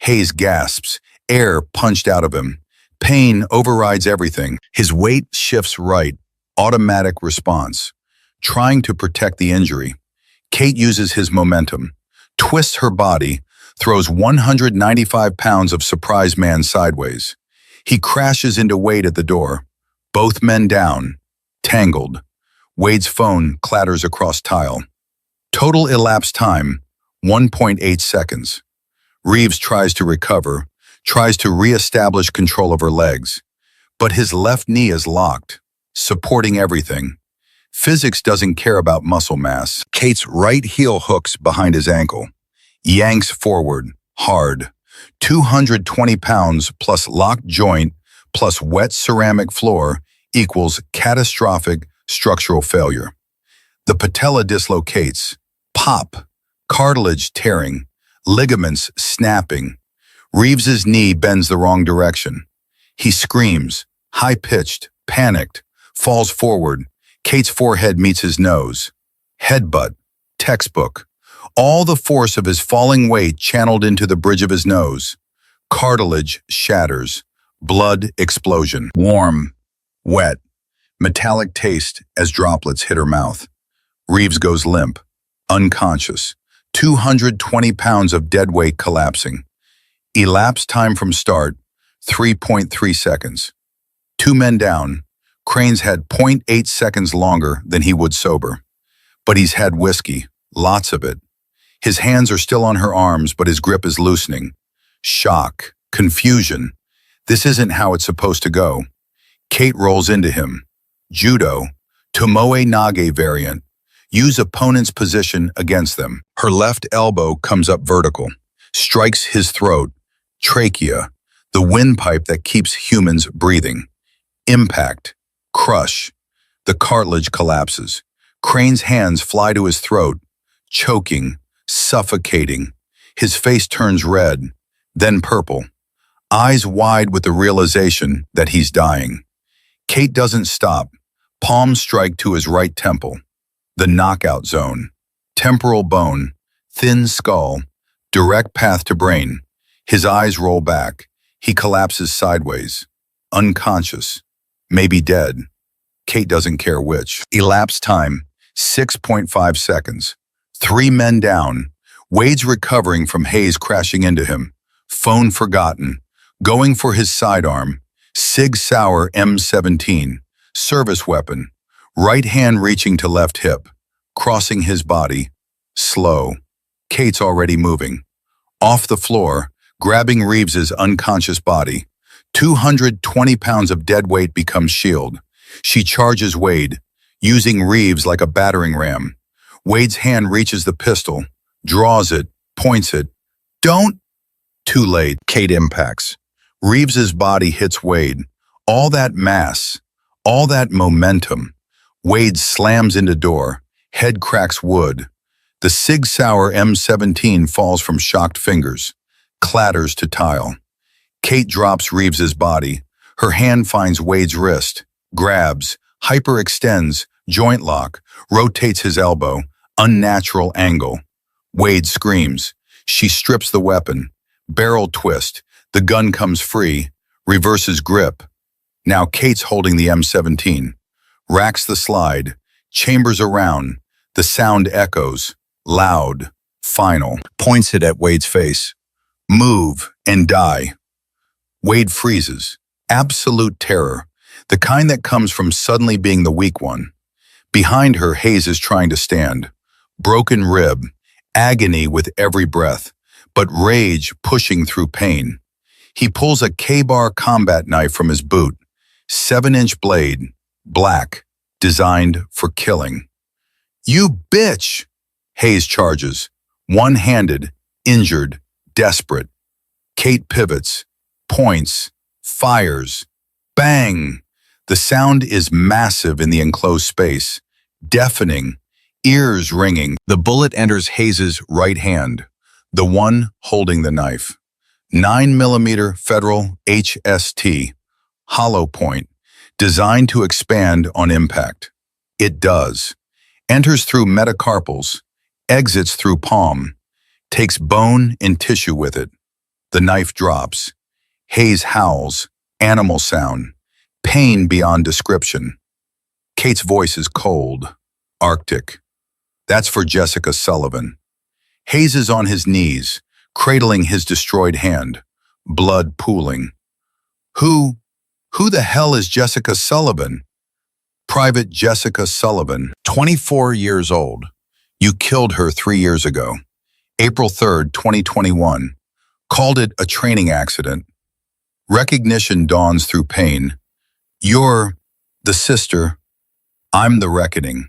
Hayes gasps, air punched out of him. Pain overrides everything. His weight shifts right, automatic response. Trying to protect the injury. Kate uses his momentum, twists her body, throws 195 pounds of surprise man sideways. He crashes into Wade at the door. Both men down, tangled. Wade's phone clatters across tile. Total elapsed time, 1.8 seconds. Reeves tries to recover, tries to re-establish control of her legs. But his left knee is locked, supporting everything. Physics doesn't care about muscle mass. Kate's right heel hooks behind his ankle. Yanks forward, hard. 220 pounds plus locked joint plus wet ceramic floor equals catastrophic structural failure. The patella dislocates. Pop. Cartilage tearing. Ligaments snapping. Reeves's knee bends the wrong direction. He screams, high-pitched, panicked, falls forward. Kate's forehead meets his nose. Headbutt. Textbook. All the force of his falling weight channeled into the bridge of his nose. Cartilage shatters. Blood explosion. Warm. Wet. Metallic taste as droplets hit her mouth. Reeves goes limp. Unconscious. 220 pounds of dead weight collapsing. Elapsed time from start, 3.3 seconds. Two men down. Cranes had 0.8 seconds longer than he would sober. But he's had whiskey, lots of it. His hands are still on her arms, but his grip is loosening. Shock, confusion. This isn't how it's supposed to go. Kate rolls into him. Judo, Tomoe Nage variant. Use opponent's position against them. Her left elbow comes up vertical, strikes his throat, trachea, the windpipe that keeps humans breathing. Impact, crush. The cartilage collapses. Crane's hands fly to his throat, choking, suffocating. His face turns red, then purple, eyes wide with the realization that he's dying. Kate doesn't stop. Palms strike to his right temple. The knockout zone. Temporal bone, thin skull, direct path to brain. His eyes roll back. He collapses sideways. Unconscious. Maybe dead. Kate doesn't care which. Elapsed time, 6.5 seconds. Three men down. Wade's recovering from Hayes crashing into him. Phone forgotten. Going for his sidearm. Sig Sauer M17. Service weapon. Right hand reaching to left hip. Crossing his body. Slow. Kate's already moving. Off the floor, grabbing Reeves's unconscious body. 220 pounds of dead weight becomes shield. She charges Wade, using Reeves like a battering ram. Wade's hand reaches the pistol, draws it, points it. Don't! Too late. Kate impacts. Reeves's body hits Wade. All that mass, all that momentum. Wade slams into door. Head cracks wood. The Sig Sauer M17 falls from shocked fingers, clatters to tile. Kate drops Reeves's body. Her hand finds Wade's wrist, grabs, hyperextends, joint lock, rotates his elbow, unnatural angle. Wade screams. She strips the weapon. Barrel twist. The gun comes free, reverses grip. Now Kate's holding the M17. Racks the slide, chambers around. The sound echoes, loud, final. Points it at Wade's face. Move and die. Wade freezes. Absolute terror. The kind that comes from suddenly being the weak one. Behind her, Hayes is trying to stand. Broken rib, agony with every breath, but rage pushing through pain. He pulls a K-bar combat knife from his boot. 7-inch blade, black, designed for killing. You bitch! Hayes charges. One-handed, injured, desperate. Kate pivots, points, fires. Bang! The sound is massive in the enclosed space, deafening, ears ringing. The bullet enters Hayes's right hand, the one holding the knife. 9mm Federal HST, hollow point, designed to expand on impact. It does. Enters through metacarpals, exits through palm, takes bone and tissue with it. The knife drops. Hayes howls, animal sound, pain beyond description. Kate's voice is cold, arctic. That's for Jessica Sullivan. Hayes is on his knees, cradling his destroyed hand, blood pooling. Who the hell is Jessica Sullivan? Private Jessica Sullivan, 24 years old. You killed her 3 years ago. April 3rd, 2021. Called it a training accident. Recognition dawns through pain. You're the sister. I'm the reckoning.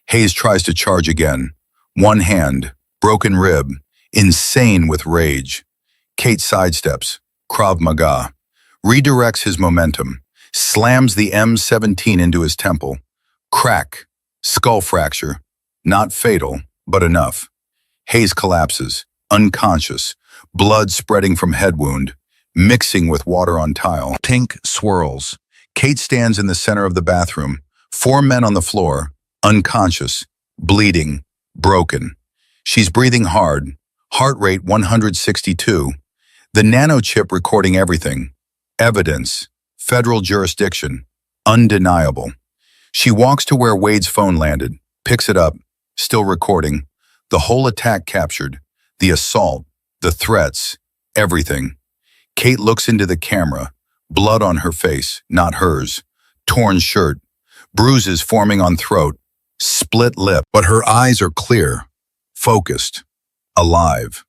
Hayes tries to charge again. One hand, broken rib, insane with rage. Kate sidesteps, Krav Maga, redirects his momentum, slams the M17 into his temple. Crack, skull fracture. Not fatal, but enough. Hayes collapses, unconscious, blood spreading from head wound, mixing with water on tile. Pink swirls. Kate stands in the center of the bathroom. 4 men on the floor, unconscious, bleeding, broken. She's breathing hard, heart rate 162. The nanochip recording everything. Evidence, federal jurisdiction, undeniable. She walks to where Wade's phone landed, picks it up, still recording. The whole attack captured, the assault, the threats, everything. Kate looks into the camera, blood on her face, not hers, torn shirt, bruises forming on throat, split lip, but her eyes are clear, focused, alive.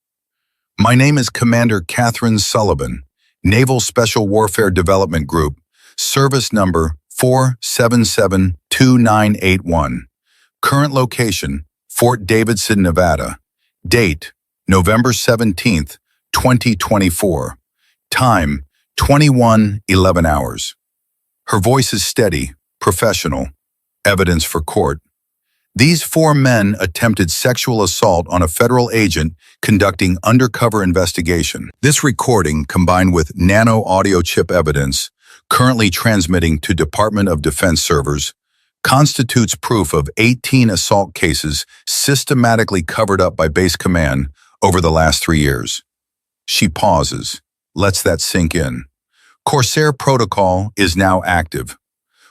My name is Commander Catherine Sullivan, Naval Special Warfare Development Group, service number 4772981. Current location, Fort Davidson, Nevada. Date, November 17th, 2024. Time, 21:11 hours. Her voice is steady, professional. Evidence for court. These 4 men attempted sexual assault on a federal agent conducting undercover investigation. This recording, combined with nano audio chip evidence, currently transmitting to Department of Defense servers, constitutes proof of 18 assault cases systematically covered up by Base Command over the last 3 years. She pauses, lets that sink in. Corsair Protocol is now active.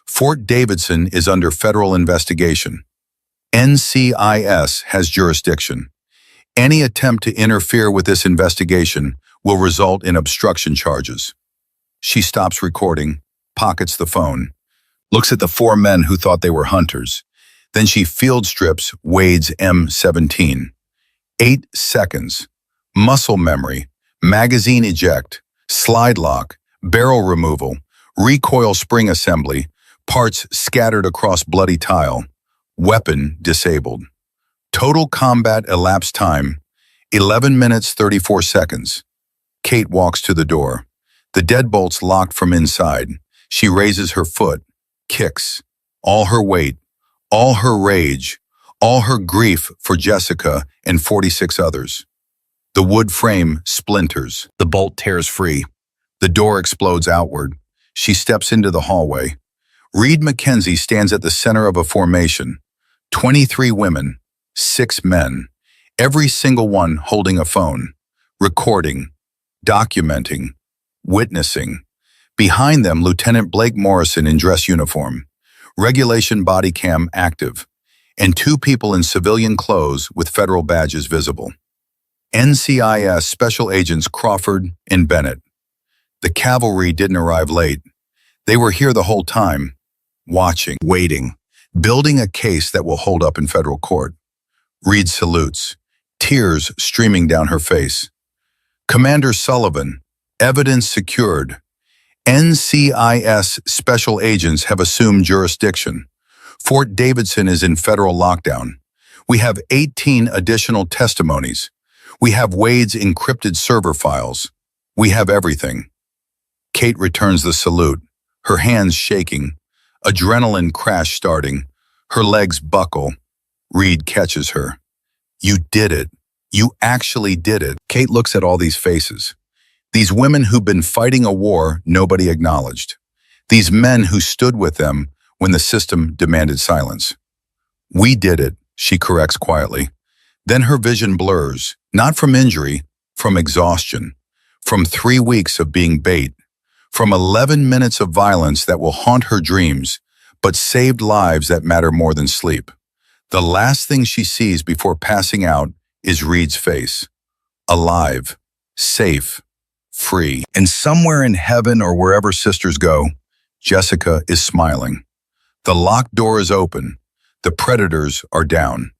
Fort Davidson is under federal investigation. NCIS has jurisdiction. Any attempt to interfere with this investigation will result in obstruction charges. She stops recording, pockets the phone, looks at the 4 men who thought they were hunters. Then she field strips Wade's M17. 8 seconds. Muscle memory, magazine eject, slide lock, barrel removal, recoil spring assembly, parts scattered across bloody tile, weapon disabled. Total combat elapsed time, 11 minutes 34 seconds. Kate walks to the door. The deadbolt's locked from inside. She raises her foot, kicks. All her weight, all her rage, all her grief for Jessica and 46 others. The wood frame splinters. The bolt tears free. The door explodes outward. She steps into the hallway. Reed McKenzie stands at the center of a formation. 23 women, 6 men, every single one holding a phone, recording, documenting, witnessing. Behind them, Lieutenant Blake Morrison in dress uniform, regulation body cam active, and 2 people in civilian clothes with federal badges visible. NCIS Special Agents Crawford and Bennett. The cavalry didn't arrive late. They were here the whole time, watching, waiting, building a case that will hold up in federal court. Reed salutes, tears streaming down her face. Commander Sullivan, evidence secured. NCIS special agents have assumed jurisdiction. Fort Davidson is in federal lockdown. We have 18 additional testimonies. We have Wade's encrypted server files. We have everything. Kate returns the salute, her hands shaking, adrenaline crash starting, her legs buckle. Reed catches her. You did it. You actually did it. Kate looks at all these faces. These women who've been fighting a war nobody acknowledged. These men who stood with them when the system demanded silence. We did it, she corrects quietly. Then her vision blurs, not from injury, from exhaustion, from 3 weeks of being bait, from 11 minutes of violence that will haunt her dreams, but saved lives that matter more than sleep. The last thing she sees before passing out is Reed's face. Alive, safe, free. And somewhere in heaven or wherever sisters go, Jessica is smiling. The locked door is open. The predators are down.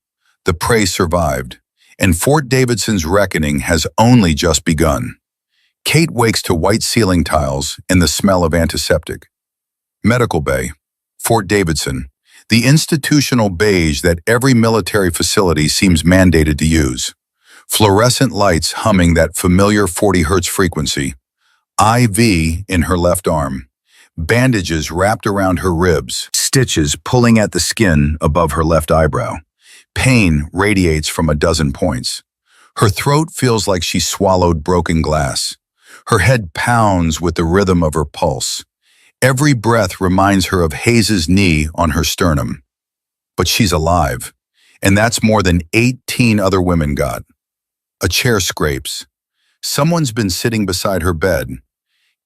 The prey survived. And Fort Davidson's reckoning has only just begun. Kate wakes to white ceiling tiles and the smell of antiseptic. Medical Bay, Fort Davidson, the institutional beige that every military facility seems mandated to use. Fluorescent lights humming that familiar 40 Hz frequency. IV in her left arm. Bandages wrapped around her ribs. Stitches pulling at the skin above her left eyebrow. Pain radiates from a dozen points. Her throat feels like she swallowed broken glass. Her head pounds with the rhythm of her pulse. Every breath reminds her of Hayes's knee on her sternum. But she's alive, and that's more than 18 other women got. A chair scrapes. Someone's been sitting beside her bed.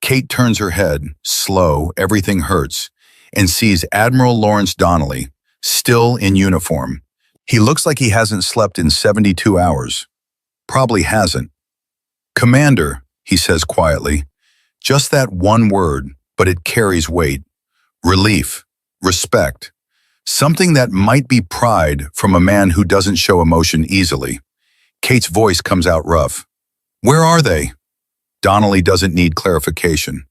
Kate turns her head, slow, everything hurts, and sees Admiral Lawrence Donnelly, still in uniform. He looks like he hasn't slept in 72 hours. Probably hasn't. "Commander," he says quietly. Just that one word, but it carries weight. Relief, respect. Something that might be pride from a man who doesn't show emotion easily. Kate's voice comes out rough. "Where are they?" Donnelly doesn't need clarification.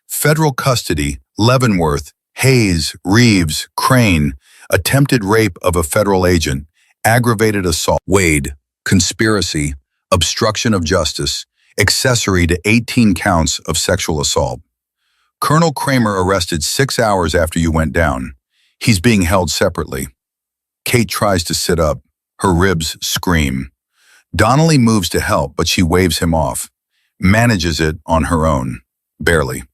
Federal custody, Leavenworth, Hayes, Reeves, Crane, attempted rape of a federal agent, aggravated assault, Wade, conspiracy, obstruction of justice, accessory to 18 counts of sexual assault. Colonel Kramer arrested 6 hours after you went down. He's being held separately. Kate tries to sit up. Her ribs scream. Donnelly moves to help, but she waves him off. Manages it on her own. Barely.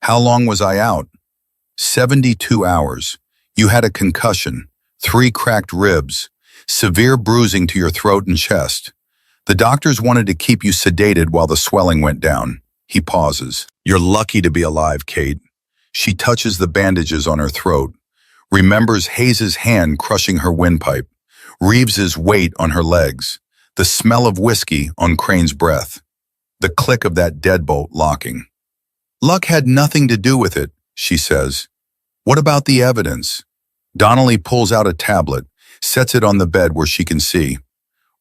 "How long was I out?" 72 hours. You had a concussion, 3 cracked ribs, severe bruising to your throat and chest. The doctors wanted to keep you sedated while the swelling went down. He pauses. "You're lucky to be alive, Kate." She touches the bandages on her throat, remembers Hayes's hand crushing her windpipe, Reeves's weight on her legs, the smell of whiskey on Crane's breath, the click of that deadbolt locking. "Luck had nothing to do with it," she says. "What about the evidence?" Donnelly pulls out a tablet, sets it on the bed where she can see.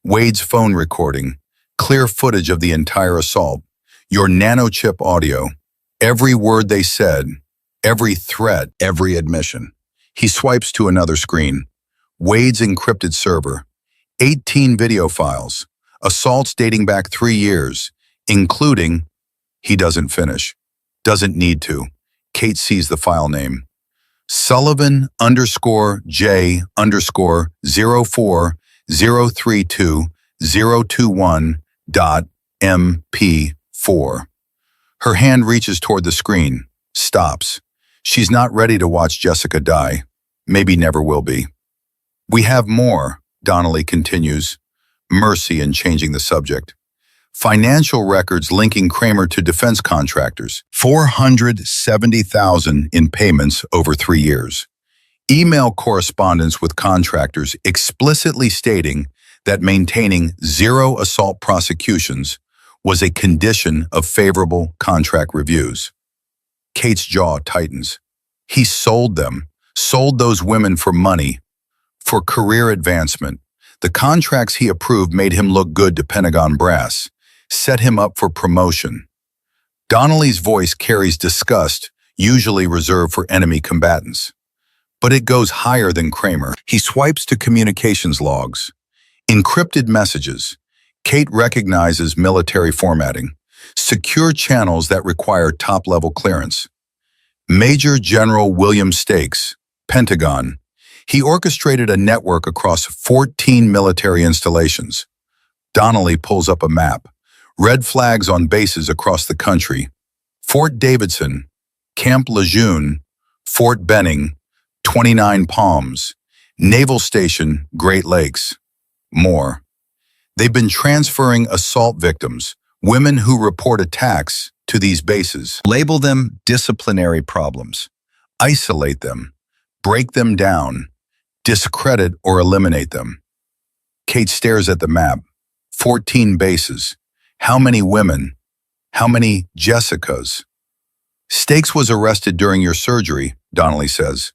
Wade's phone recording, clear footage of the entire assault, your nanochip audio, every word they said, every threat, every admission. He swipes to another screen. Wade's encrypted server, 18 video files, assaults dating back 3 years, including, he doesn't finish, doesn't need to. Kate sees the file name. Sullivan_J_04032.021.mp4. Her hand reaches toward the screen, stops. She's not ready to watch Jessica die. Maybe never will be. "We have more," Donnelly continues, mercy in changing the subject. Financial records linking Kramer to defense contractors, $470,000 in payments over 3 years. Email correspondence with contractors explicitly stating that maintaining 0 assault prosecutions was a condition of favorable contract reviews. Kate's jaw tightens. He sold them, sold those women for money, for career advancement. The contracts he approved made him look good to Pentagon brass, set him up for promotion. Donnelly's voice carries disgust, usually reserved for enemy combatants. But it goes higher than Kramer. He swipes to communications logs. Encrypted messages. Kate recognizes military formatting. Secure channels that require top-level clearance. Major General William Stakes, Pentagon. He orchestrated a network across 14 military installations. Donnelly pulls up a map. Red flags on bases across the country. Fort Davidson, Camp Lejeune, Fort Benning, 29 Palms, Naval Station, Great Lakes. More. They've been transferring assault victims, women who report attacks, to these bases. Label them disciplinary problems. Isolate them. Break them down. Discredit or eliminate them. Kate stares at the map. 14 bases. How many women? How many Jessicas? Stakes was arrested during your surgery, Donnelly says.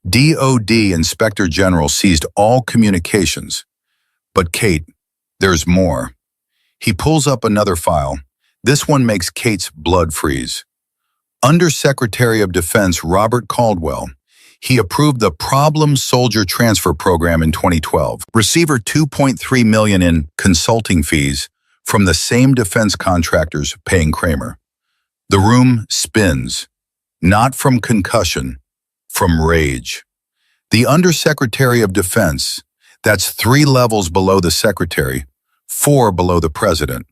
DOD Inspector General seized all communications. But Kate, there's more. He pulls up another file. This one makes Kate's blood freeze. Undersecretary of Defense Robert Caldwell. He approved the Problem Soldier Transfer Program in 2012. Receiver $2.3 million in consulting fees from the same defense contractors paying Kramer. The room spins, not from concussion, from rage. The Undersecretary of Defense, that's 3 levels below the Secretary, 4 below the President.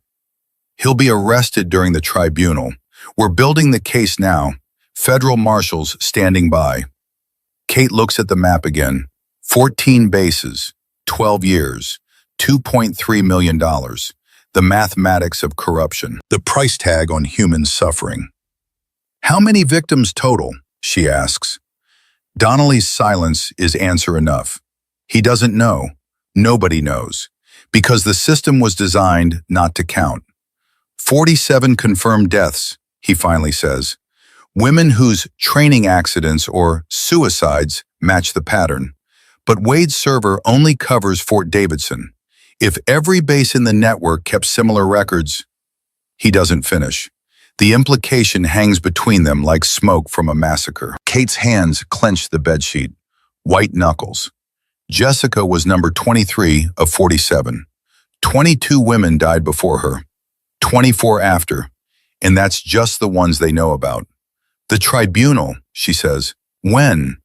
He'll be arrested during the tribunal. We're building the case now. Federal marshals standing by. Kate looks at the map again. 14 bases, 12 years, $2.3 million. The mathematics of corruption. The price tag on human suffering. How many victims total? She asks. Donnelly's silence is answer enough. He doesn't know. Nobody knows. Because the system was designed not to count. 47 confirmed deaths, he finally says. Women whose training accidents or suicides match the pattern. But Wade's server only covers Fort Davidson. If every base in the network kept similar records, he doesn't finish. The implication hangs between them like smoke from a massacre. Kate's hands clench the bedsheet. White knuckles. Jessica was number 23 of 47. 22 women died before her. 24 after. And that's just the ones they know about. The tribunal, she says. When?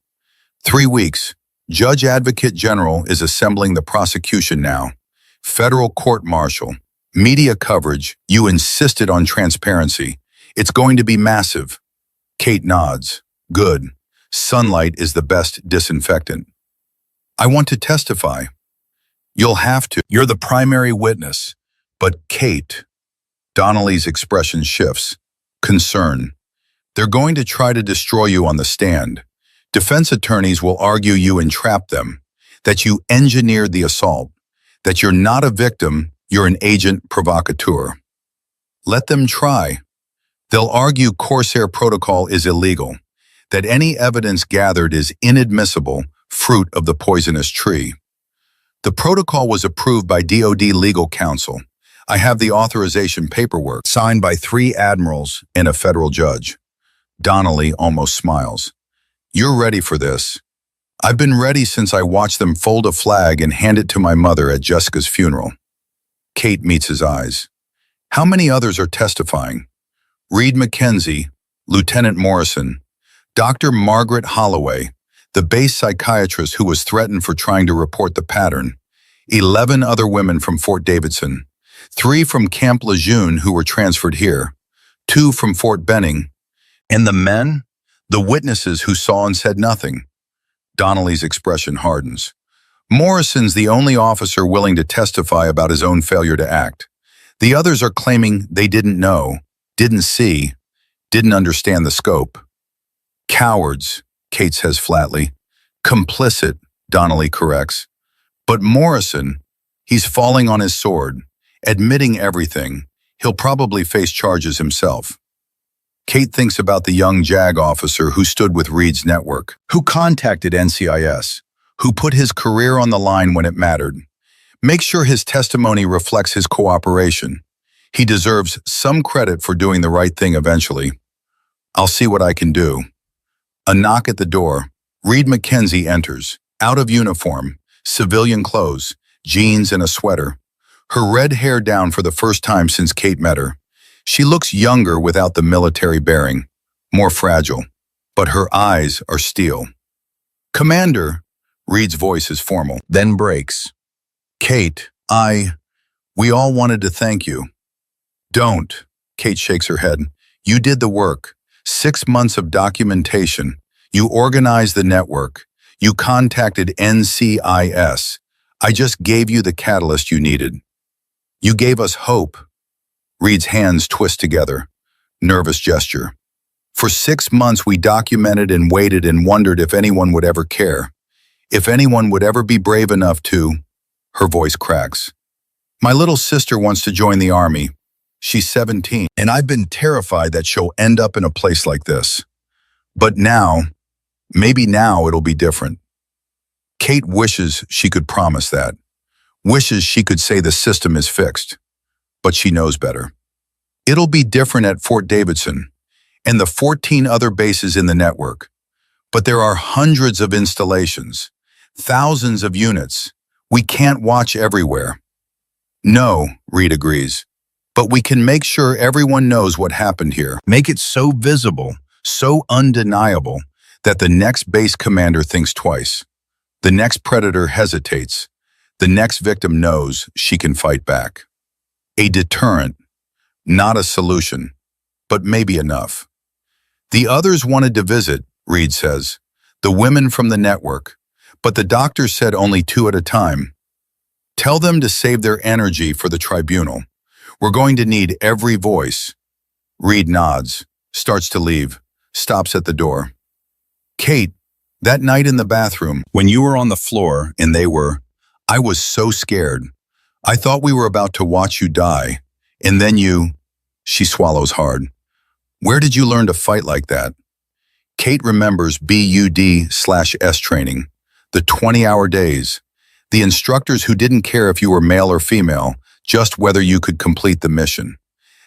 3 weeks. Judge Advocate General is assembling the prosecution now. Federal court-martial. Media coverage. You insisted on transparency. It's going to be massive. Kate nods. Good. Sunlight is the best disinfectant. I want to testify. You'll have to. You're the primary witness. But Kate. Donnelly's expression shifts. Concern. They're going to try to destroy you on the stand. Defense attorneys will argue you entrapped them, that you engineered the assault, that you're not a victim, you're an agent provocateur. Let them try. They'll argue Corsair Protocol is illegal, that any evidence gathered is inadmissible, fruit of the poisonous tree. The protocol was approved by DOD legal counsel. I have the authorization paperwork, signed by 3 admirals and a federal judge. Donnelly almost smiles. You're ready for this. I've been ready since I watched them fold a flag and hand it to my mother at Jessica's funeral. Kate meets his eyes. How many others are testifying? Reed McKenzie, Lieutenant Morrison, Dr. Margaret Holloway, the base psychiatrist who was threatened for trying to report the pattern, 11 other women from Fort Davidson, 3 from Camp Lejeune who were transferred here, 2 from Fort Benning, and the men? The witnesses who saw and said nothing. Donnelly's expression hardens. Morrison's the only officer willing to testify about his own failure to act. The others are claiming they didn't know, didn't see, didn't understand the scope. Cowards, Kate says flatly. Complicit, Donnelly corrects. But Morrison, he's falling on his sword, admitting everything. He'll probably face charges himself. Kate thinks about the young JAG officer who stood with Reed's network, who contacted NCIS, who put his career on the line when it mattered. Make sure his testimony reflects his cooperation. He deserves some credit for doing the right thing eventually. I'll see what I can do. A knock at the door. Reed McKenzie enters, out of uniform, civilian clothes, jeans and a sweater. Her red hair down for the first time since Kate met her. She looks younger without the military bearing, more fragile, but her eyes are steel. Commander, Reed's voice is formal, then breaks. Kate, we all wanted to thank you. Don't, Kate shakes her head. You did the work. 6 months of documentation. You organized the network. You contacted NCIS. I just gave you the catalyst you needed. You gave us hope. Reed's hands twist together. Nervous gesture. For 6 months we documented and waited and wondered if anyone would ever care. If anyone would ever be brave enough to, her voice cracks. My little sister wants to join the army. She's 17, and I've been terrified that she'll end up in a place like this. But now, maybe now it'll be different. Kate wishes she could promise that. Wishes she could say the system is fixed. But she knows better. It'll be different at Fort Davidson and the 14 other bases in the network. But there are hundreds of installations, thousands of units. We can't watch everywhere. No, Reed agrees. But we can make sure everyone knows what happened here. Make it so visible, so undeniable, that the next base commander thinks twice. The next predator hesitates. The next victim knows she can fight back. A deterrent, not a solution, but maybe enough. The others wanted to visit, Reed says, the women from the network, but the doctor said only 2 at a time. Tell them to save their energy for the tribunal. We're going to need every voice. Reed nods, starts to leave, stops at the door. Kate, that night in the bathroom, when you were on the floor and they were, I was so scared. I thought we were about to watch you die. And then she swallows hard. Where did you learn to fight like that? Kate remembers BUD/S training, the 20-hour days, the instructors who didn't care if you were male or female, just whether you could complete the mission.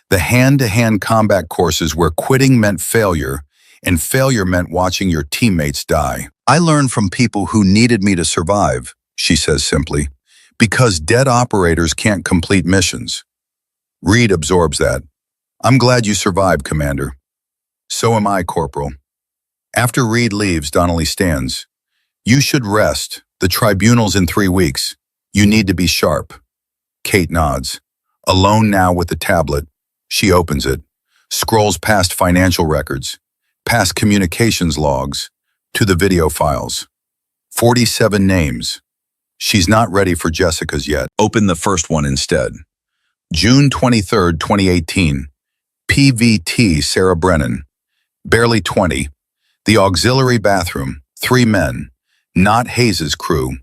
The hand-to-hand combat courses where quitting meant failure, and failure meant watching your teammates die. I learned from people who needed me to survive, she says simply, because dead operators can't complete missions. Reed absorbs that. I'm glad you survived, Commander. So am I, Corporal. After Reed leaves, Donnelly stands. You should rest. The tribunal's in 3 weeks. You need to be sharp. Kate nods. Alone now with the tablet, she opens it, scrolls past financial records, past communications logs, to the video files. 47 names. She's not ready for Jessica's yet. Open the first one instead. June 23rd, 2018. PVT Sarah Brennan. Barely 20. The auxiliary bathroom. 3 men. Not Hayes' crew.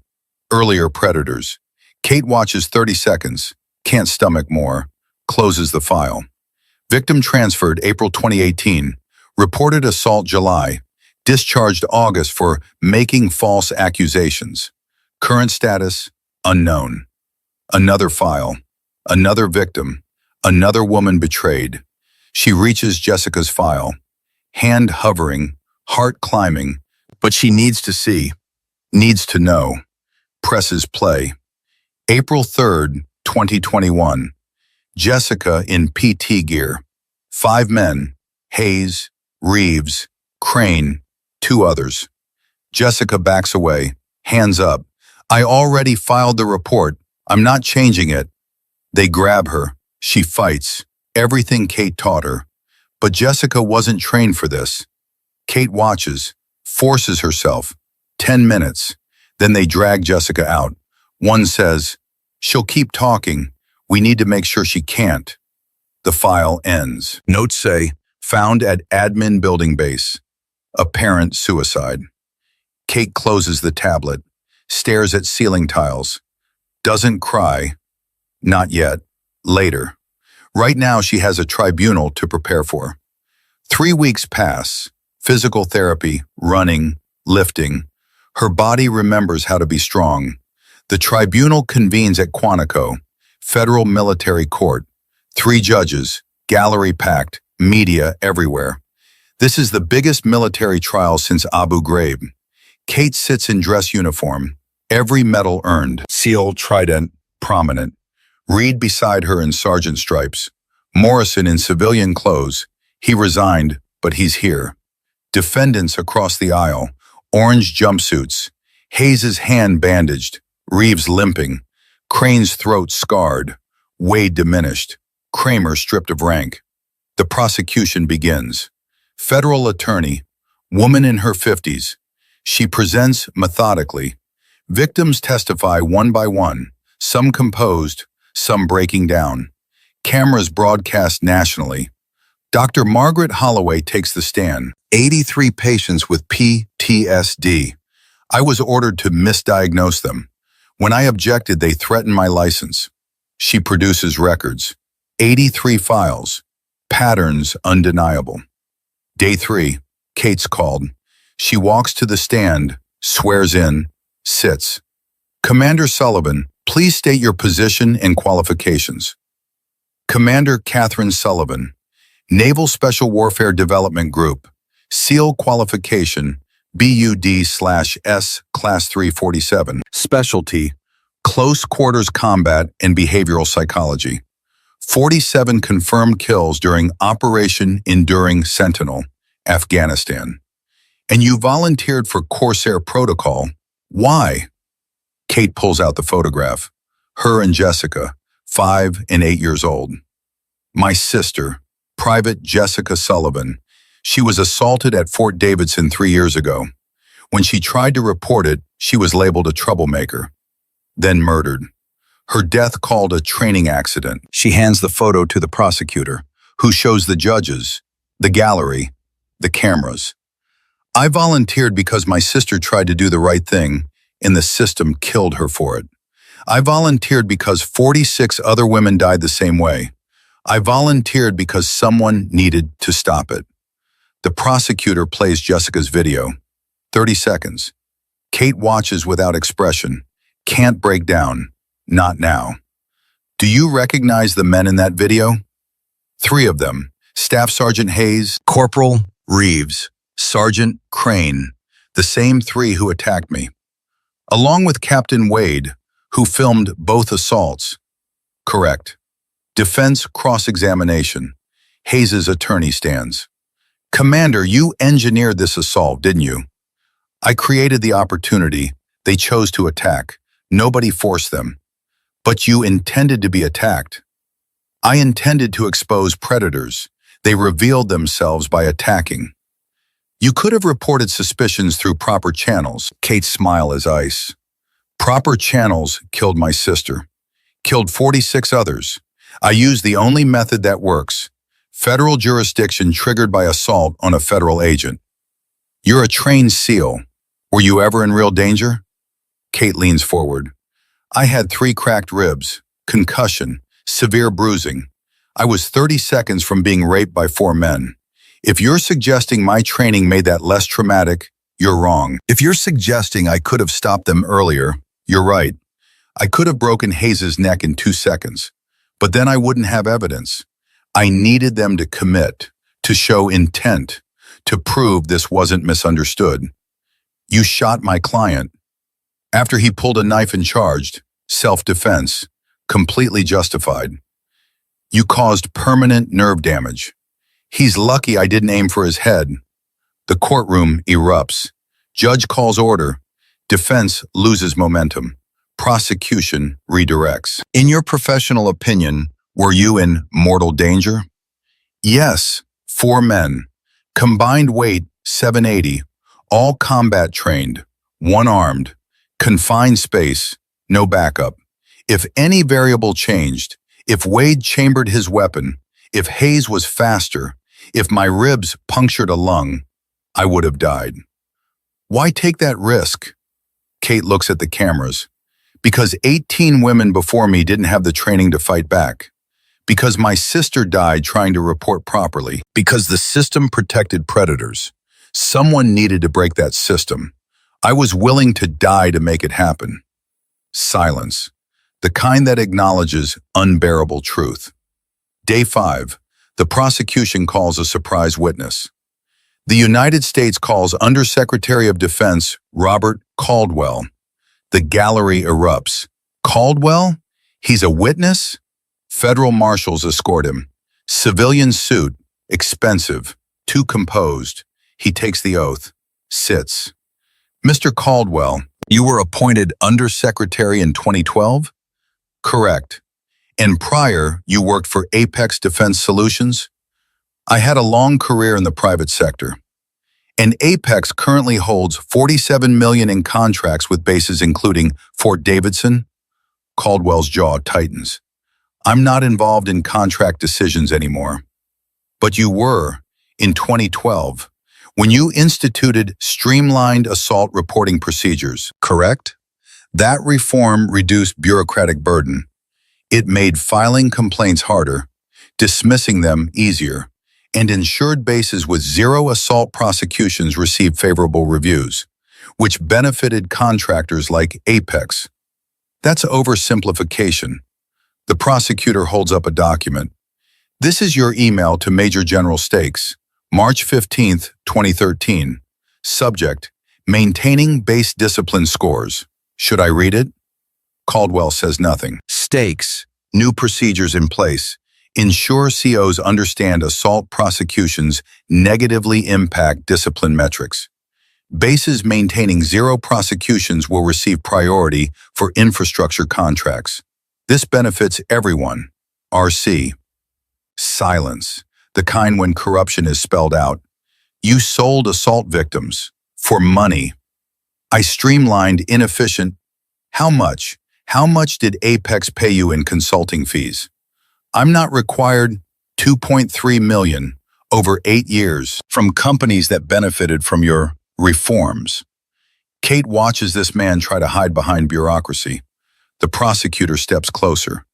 Earlier predators. Kate watches 30 seconds. Can't stomach more. Closes the file. Victim transferred April 2018. Reported assault July. Discharged August for making false accusations. Current status, unknown. Another file. Another victim. Another woman betrayed. She reaches Jessica's file. Hand hovering, heart climbing, but she needs to see. Needs to know. Presses play. April 3rd, 2021. Jessica in PT gear. 5 men. Hayes, Reeves, Crane, 2 others. Jessica backs away, hands up. I already filed the report. I'm not changing it. They grab her. She fights. Everything Kate taught her. But Jessica wasn't trained for this. Kate watches, forces herself. 10 minutes. Then they drag Jessica out. One says, she'll keep talking. We need to make sure she can't. The file ends. Notes say, found at admin building base. Apparent suicide. Kate closes the tablet, stares at ceiling tiles. Doesn't cry. Not yet. Later. Right now she has a tribunal to prepare for. 3 weeks pass. Physical therapy, running, lifting. Her body remembers how to be strong. The tribunal convenes at Quantico, Federal Military Court. 3 judges, gallery packed, media everywhere. This is the biggest military trial since Abu Ghraib. Kate sits in dress uniform, every medal earned, seal, trident, prominent. Reed beside her in sergeant stripes. Morrison in civilian clothes. He resigned, but he's here. Defendants across the aisle, orange jumpsuits. Hayes' hand bandaged, Reeves limping. Crane's throat scarred. Wade diminished. Kramer stripped of rank. The prosecution begins. Federal attorney, woman in her 50s. She presents methodically. Victims testify one by one, some composed, some breaking down. Cameras broadcast nationally. Dr. Margaret Holloway takes the stand. 83 patients with PTSD. I was ordered to misdiagnose them. When I objected, they threatened my license. She produces records. 83 files. Patterns undeniable. Day 3, Kate's called. She walks to the stand, swears in, sits. Commander Sullivan, please state your position and qualifications. Commander Catherine Sullivan, Naval Special Warfare Development Group, SEAL Qualification, BUD/S Class 347. Specialty, Close Quarters Combat and Behavioral Psychology. 47 confirmed kills during Operation Enduring Sentinel, Afghanistan. And you volunteered for Corsair Protocol. Why? Kate pulls out the photograph. Her and Jessica, 5 and 8 years old. My sister, Private Jessica Sullivan. She was assaulted at Fort Davidson 3 years ago. When she tried to report it, she was labeled a troublemaker, then murdered. Her death called a training accident. She hands the photo to the prosecutor, who shows the judges, the gallery, the cameras. I volunteered because my sister tried to do the right thing, and the system killed her for it. I volunteered because 46 other women died the same way. I volunteered because someone needed to stop it. The prosecutor plays Jessica's video. 30 seconds. Kate watches without expression. Can't break down. Not now. Do you recognize the men in that video? 3 of them. Staff Sergeant Hayes, Corporal Reeves, Sergeant Crane, the same 3 who attacked me. Along with Captain Wade, who filmed both assaults. Correct. Defense cross-examination. Hayes' attorney stands. Commander, you engineered this assault, didn't you? I created the opportunity. They chose to attack. Nobody forced them. But you intended to be attacked. I intended to expose predators. They revealed themselves by attacking. You could have reported suspicions through proper channels. Kate's smile is ice. Proper channels killed my sister. Killed 46 others. I used the only method that works. Federal jurisdiction triggered by assault on a federal agent. You're a trained SEAL. Were you ever in real danger? Kate leans forward. I had 3 cracked ribs, concussion, severe bruising. I was 30 seconds from being raped by 4 men. If you're suggesting my training made that less traumatic, you're wrong. If you're suggesting I could have stopped them earlier, you're right. I could have broken Hayes' neck in 2 seconds, but then I wouldn't have evidence. I needed them to commit, to show intent, to prove this wasn't misunderstood. You shot my client. After he pulled a knife and charged, self-defense, completely justified. You caused permanent nerve damage. He's lucky I didn't aim for his head. The courtroom erupts. Judge calls order. Defense loses momentum. Prosecution redirects. In your professional opinion, were you in mortal danger? Yes, 4 men. Combined weight, 780. All combat trained. 1 armed. Confined space. No backup. If any variable changed, if Wade chambered his weapon, if Hayes was faster, if my ribs punctured a lung, I would have died. Why take that risk? Kate looks at the cameras. Because 18 women before me didn't have the training to fight back. Because my sister died trying to report properly. Because the system protected predators. Someone needed to break that system. I was willing to die to make it happen. Silence. The kind that acknowledges unbearable truth. Day 5. The prosecution calls a surprise witness. The United States calls Undersecretary of Defense Robert Caldwell. The gallery erupts. Caldwell? He's a witness? Federal marshals escort him. Civilian suit, expensive, too composed. He takes the oath, sits. Mr. Caldwell, you were appointed Undersecretary in 2012? Correct. And prior, you worked for Apex Defense Solutions? I had a long career in the private sector. And Apex currently holds $47 million in contracts with bases including Fort Davidson. Caldwell's jaw tightens. I'm not involved in contract decisions anymore. But you were, in 2012, When you instituted streamlined assault reporting procedures, correct? That reform reduced bureaucratic burden. It made filing complaints harder, dismissing them easier, and ensured bases with zero assault prosecutions received favorable reviews, which benefited contractors like Apex. That's oversimplification. The prosecutor holds up a document. This is your email to Major General Stakes, March 15, 2013. Subject: Maintaining base discipline scores. Should I read it? Caldwell says nothing. Stakes: New procedures in place. Ensure COs understand assault prosecutions negatively impact discipline metrics. Bases maintaining zero prosecutions will receive priority for infrastructure contracts. This benefits everyone. RC. Silence. The kind when corruption is spelled out. You sold assault victims for money. I streamlined inefficient. How much? How much did Apex pay you in consulting fees? I'm not required. 2.3 million over 8 years from companies that benefited from your reforms. Kate watches this man try to hide behind bureaucracy. The prosecutor steps closer.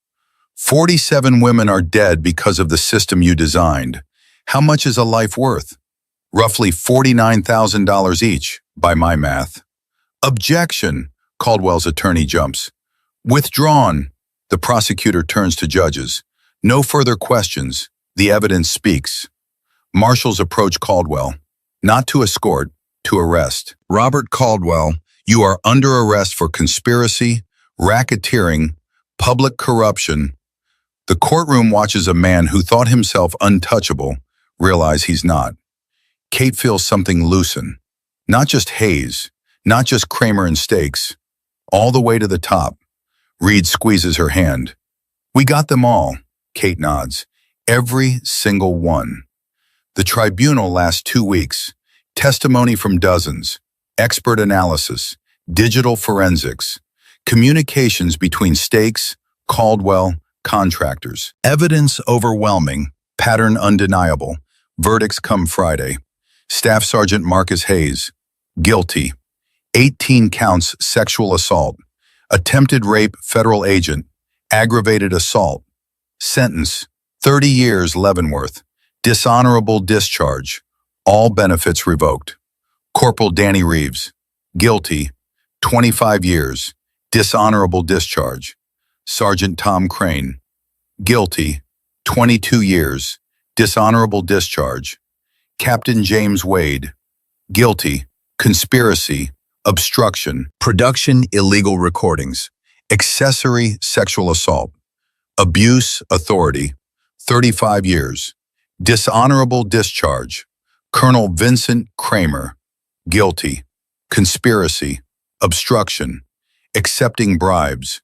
47 women are dead because of the system you designed. How much is a life worth? Roughly $49,000 each, by my math. Objection, Caldwell's attorney jumps. Withdrawn. The prosecutor turns to judges. No further questions. The evidence speaks. Marshals approach Caldwell, not to escort, to arrest. Robert Caldwell, you are under arrest for conspiracy, racketeering, public corruption. The courtroom watches a man who thought himself untouchable realize he's not. Kate feels something loosen. Not just Hayes, not just Kramer and Stakes. All the way to the top. Reed squeezes her hand. We got them all. Kate nods. Every single one. The tribunal lasts 2 weeks. Testimony from dozens. Expert analysis. Digital forensics. Communications between Stakes, Caldwell, contractors. Evidence overwhelming. Pattern undeniable. Verdicts come Friday. Staff Sergeant Marcus Hayes. Guilty. 18 counts sexual assault. Attempted rape federal agent. Aggravated assault. Sentence: 30 years Leavenworth. Dishonorable discharge. All benefits revoked. Corporal Danny Reeves. Guilty. 25 years. Dishonorable discharge. Sergeant Tom Crane. Guilty. 22 years. Dishonorable discharge. Captain James Wade. Guilty. Conspiracy. Obstruction. Production illegal recordings. Accessory sexual assault. Abuse authority. 35 years. Dishonorable discharge. Colonel Vincent Kramer. Guilty. Conspiracy. Obstruction. Accepting bribes.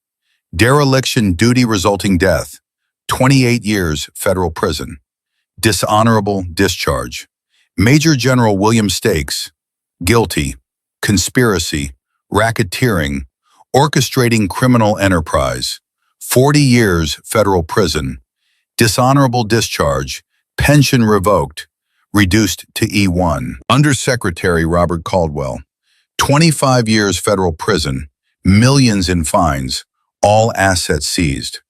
Dereliction duty resulting death. 28 years federal prison. Dishonorable discharge. Major General William Stakes. Guilty. Conspiracy. Racketeering. Orchestrating criminal enterprise. 40 years federal prison. Dishonorable discharge. Pension revoked. Reduced to E1. Undersecretary Robert Caldwell. 25 years federal prison. Millions in fines. All assets seized.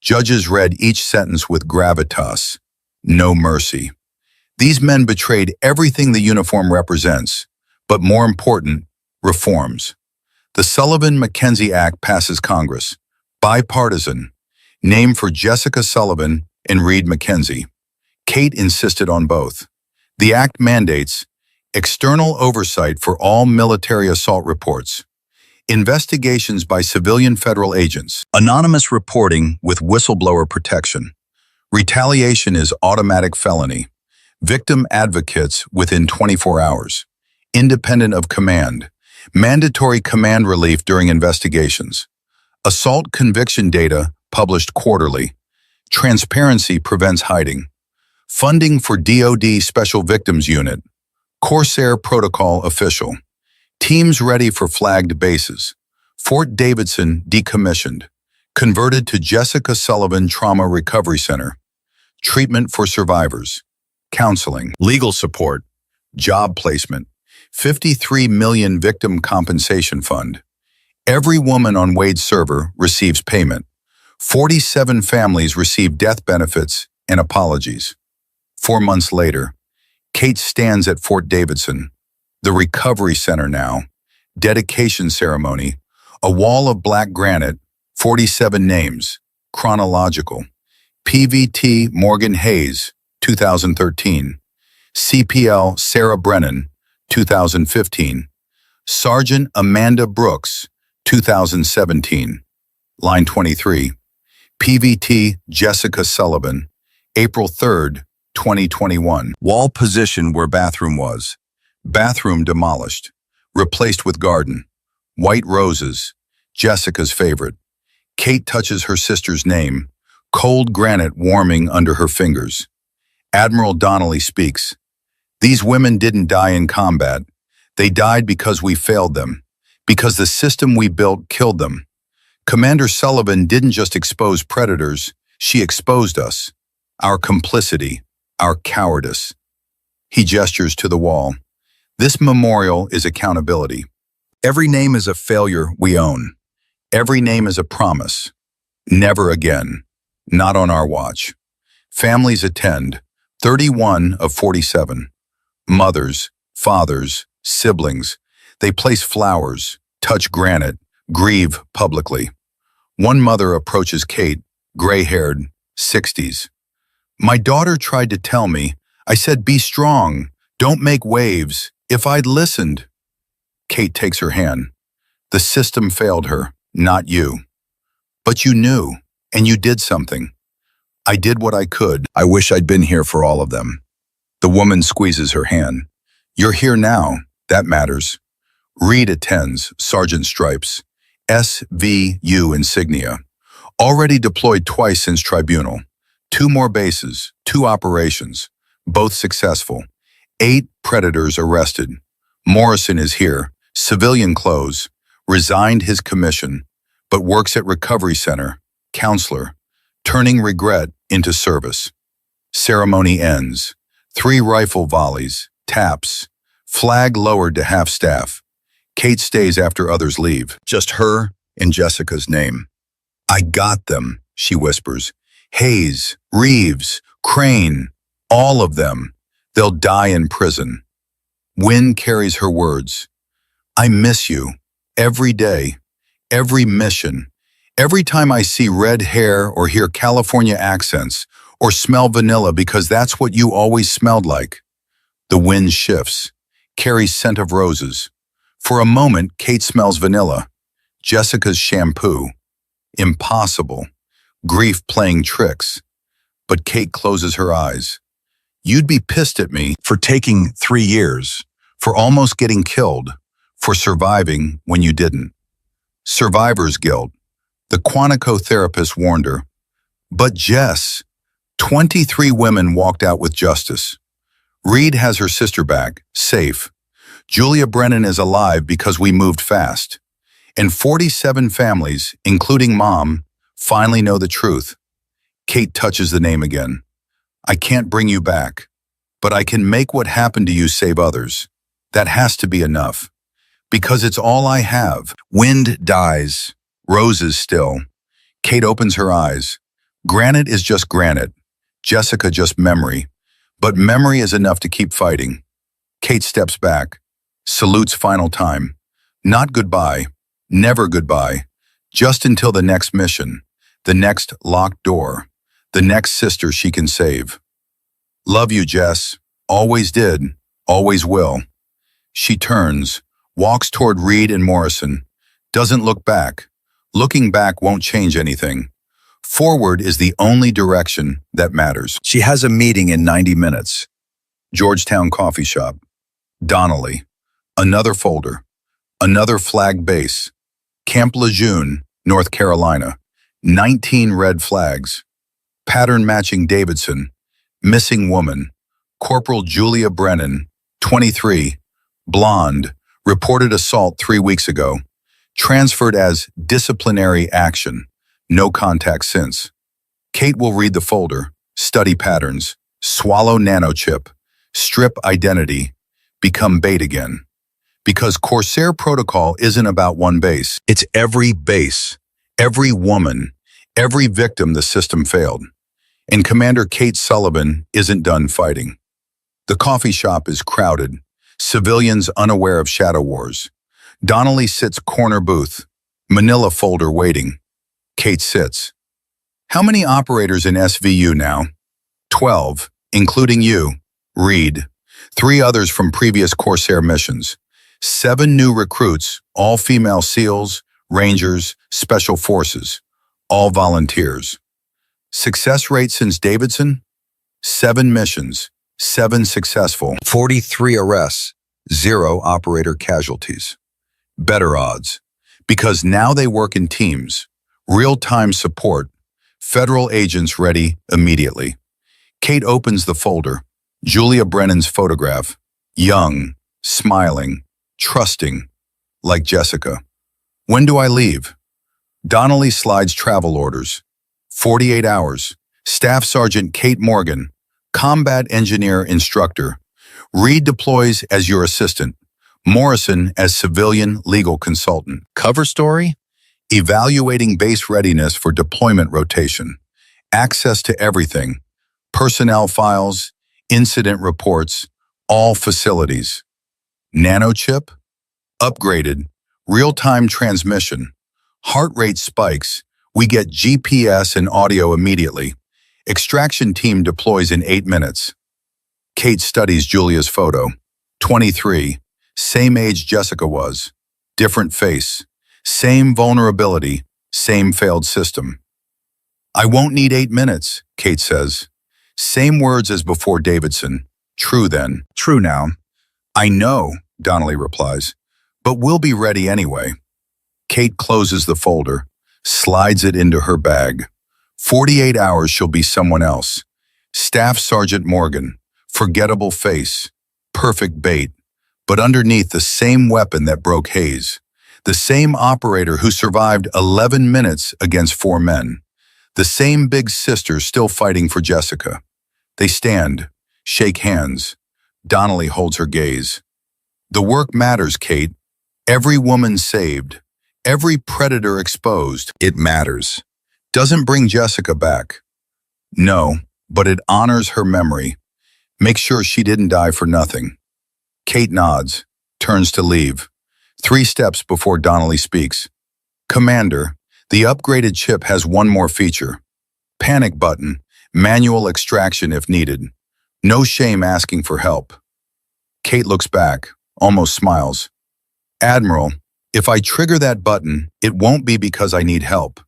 Judges read each sentence with gravitas. No mercy. These men betrayed everything the uniform represents, but more important, reforms. The Sullivan-Mackenzie Act passes Congress. Bipartisan. Named for Jessica Sullivan and Reed Mackenzie. Kate insisted on both. The act mandates external oversight for all military assault reports, investigations by civilian federal agents, anonymous reporting with whistleblower protection. Retaliation is automatic felony. Victim advocates within 24 hours. Independent of command. Mandatory command relief during investigations. Assault conviction data published quarterly. Transparency prevents hiding. Funding for DoD Special Victims Unit. Corsair Protocol official. Teams ready for flagged bases. Fort Davidson decommissioned. Converted to Jessica Sullivan Trauma Recovery Center. Treatment for survivors. Counseling. Legal support. Job placement. 53 million victim compensation fund. Every woman on Wade's server receives payment. 47 families receive death benefits and apologies. 4 months later, Kate stands at Fort Davidson, the recovery center now, dedication ceremony, a wall of black granite, 47 names, chronological. PVT Morgan Hayes, 2013. CPL Sarah Brennan, 2015. Sergeant Amanda Brooks, 2017. Line 23. PVT Jessica Sullivan, April 3rd, 2021. Wall position where bathroom was. Bathroom demolished. Replaced with garden. White roses. Jessica's favorite. Kate touches her sister's name. Cold granite warming under her fingers. Admiral Donnelly speaks. These women didn't die in combat. They died because we failed them. Because the system we built killed them. Commander Sullivan didn't just expose predators, she exposed us. Our complicity, our cowardice. He gestures to the wall. This memorial is accountability. Every name is a failure we own. Every name is a promise. Never again. Not on our watch. Families attend. 31 of 47. Mothers, fathers, siblings. They place flowers, touch granite, grieve publicly. One mother approaches Kate, gray-haired, 60s. My daughter tried to tell me. I said, be strong. Don't make waves. If I'd listened. Kate takes her hand. The system failed her, not you. But you knew, and you did something. I did what I could. I wish I'd been here for all of them. The woman squeezes her hand. You're here now. That matters. Reed attends, Sergeant Stripes. SVU insignia. Already deployed twice since tribunal. 2 more bases, 2 operations. Both successful. 8 predators arrested. Morrison is here. Civilian clothes. Resigned his commission. But works at recovery center. Counselor. Turning regret into service. Ceremony ends. 3 rifle volleys. Taps. Flag lowered to half-staff. Kate stays after others leave. Just her and Jessica's name. I got them, she whispers. Hayes, Reeves, Crane, all of them. They'll die in prison. Wynn carries her words. I miss you. Every day. Every mission. Every time I see red hair or hear California accents or smell vanilla because that's what you always smelled like. The wind shifts. Carries scent of roses. For a moment, Kate smells vanilla. Jessica's shampoo. Impossible. Grief playing tricks. But Kate closes her eyes. You'd be pissed at me for taking 3 years, for almost getting killed, for surviving when you didn't. Survivor's guilt. The Quantico therapist warned her. But Jess, 23 women walked out with justice. Reed has her sister back, safe. Julia Brennan is alive because we moved fast. And 47 families, including Mom, finally know the truth. Kate touches the name again. I can't bring you back, but I can make what happened to you save others. That has to be enough. Because it's all I have. Wind dies. Roses still. Kate opens her eyes. Granite is just granite. Jessica just memory. But memory is enough to keep fighting. Kate steps back. Salutes final time. Not goodbye. Never goodbye. Just until the next mission. The next locked door. The next sister she can save. Love you, Jess. Always did. Always will. She turns. Walks toward Reed and Morrison. Doesn't look back. Looking back won't change anything. Forward is the only direction that matters. She has a meeting in 90 minutes. Georgetown Coffee Shop. Donnelly. Another folder. Another flag base. Camp Lejeune, North Carolina. 19 red flags. Pattern matching Davidson. Missing woman. Corporal Julia Brennan, 23. Blonde. Reported assault 3 weeks ago. Transferred as disciplinary action. No contact since. Kate will read the folder. Study patterns. Swallow nanochip. Strip identity. become bait again. Because Corsair protocol isn't about one base. It's every base, every woman, every victim the system failed. And Commander Kate Sullivan isn't done fighting. The coffee shop is crowded, civilians unaware of shadow wars. Donnelly sits corner booth, manila folder waiting. Kate sits. How many operators in SVU now? 12, including you. Reed. 3 others from previous Corsair missions. 7 new recruits, all female SEALs, Rangers, Special Forces, all volunteers. Success rate since Davidson? 7 missions, 7 successful, 43 arrests, 0 operator casualties. Better odds, because now they work in teams, real-time support, federal agents ready immediately. Kate opens the folder, Julia Brennan's photograph, young, smiling, trusting, like Jessica. When do I leave? Donnelly slides travel orders. 48 hours. Staff Sergeant Kate Morgan, Combat Engineer Instructor. Reed deploys as your assistant. Morrison as Civilian Legal Consultant. Cover story? Evaluating base readiness for deployment rotation. Access to everything. Personnel files, incident reports, all facilities. Nanochip? Upgraded. Real-time transmission. Heart rate spikes. We get GPS and audio immediately. Extraction team deploys in 8 minutes. Kate studies Julia's photo. 23. Same age Jessica was. Different face. Same vulnerability. Same failed system. I won't need 8 minutes, Kate says. Same words as before Davidson. True then. True now. I know, Donnelly replies, but we'll be ready anyway. Kate closes the folder, slides it into her bag. 48 hours she'll be someone else. Staff Sergeant Morgan, forgettable face, perfect bait, but underneath the same weapon that broke Hayes. The same operator who survived 11 minutes against 4 men. The same big sister still fighting for Jessica. They stand, shake hands. Donnelly holds her gaze. The work matters, Kate. Every woman saved. Every predator exposed. It matters. Doesn't bring Jessica back. No, but it honors her memory. Makes sure she didn't die for nothing. Kate nods, turns to leave. 3 steps before Donnelly speaks. Commander, the upgraded chip has one more feature. Panic button, manual extraction if needed. No shame asking for help. Kate looks back, almost smiles. Admiral, if I trigger that button, it won't be because I need help.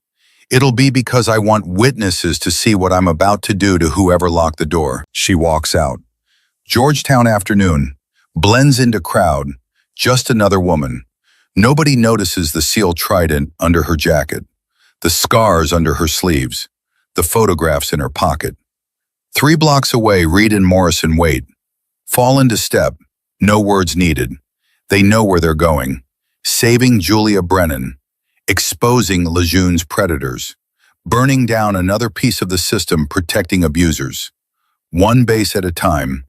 It'll be because I want witnesses to see what I'm about to do to whoever locked the door. She walks out. Georgetown afternoon. Blends into crowd. Just another woman. Nobody notices the SEAL trident under her jacket. The scars under her sleeves. The photographs in her pocket. 3 blocks away, Reed and Morrison wait. Fall into step. No words needed. They know where they're going. Saving Julia Brennan. Exposing Lejeune's predators. Burning down another piece of the system protecting abusers. One base at a time.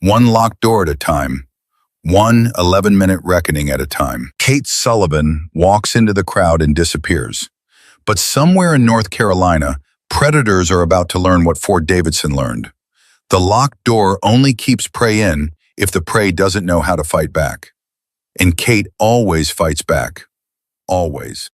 One locked door at a time. One 11-minute reckoning at a time. Kate Sullivan walks into the crowd and disappears. But somewhere in North Carolina, predators are about to learn what Fort Davidson learned. The locked door only keeps prey in if the prey doesn't know how to fight back. And Kate always fights back. Always.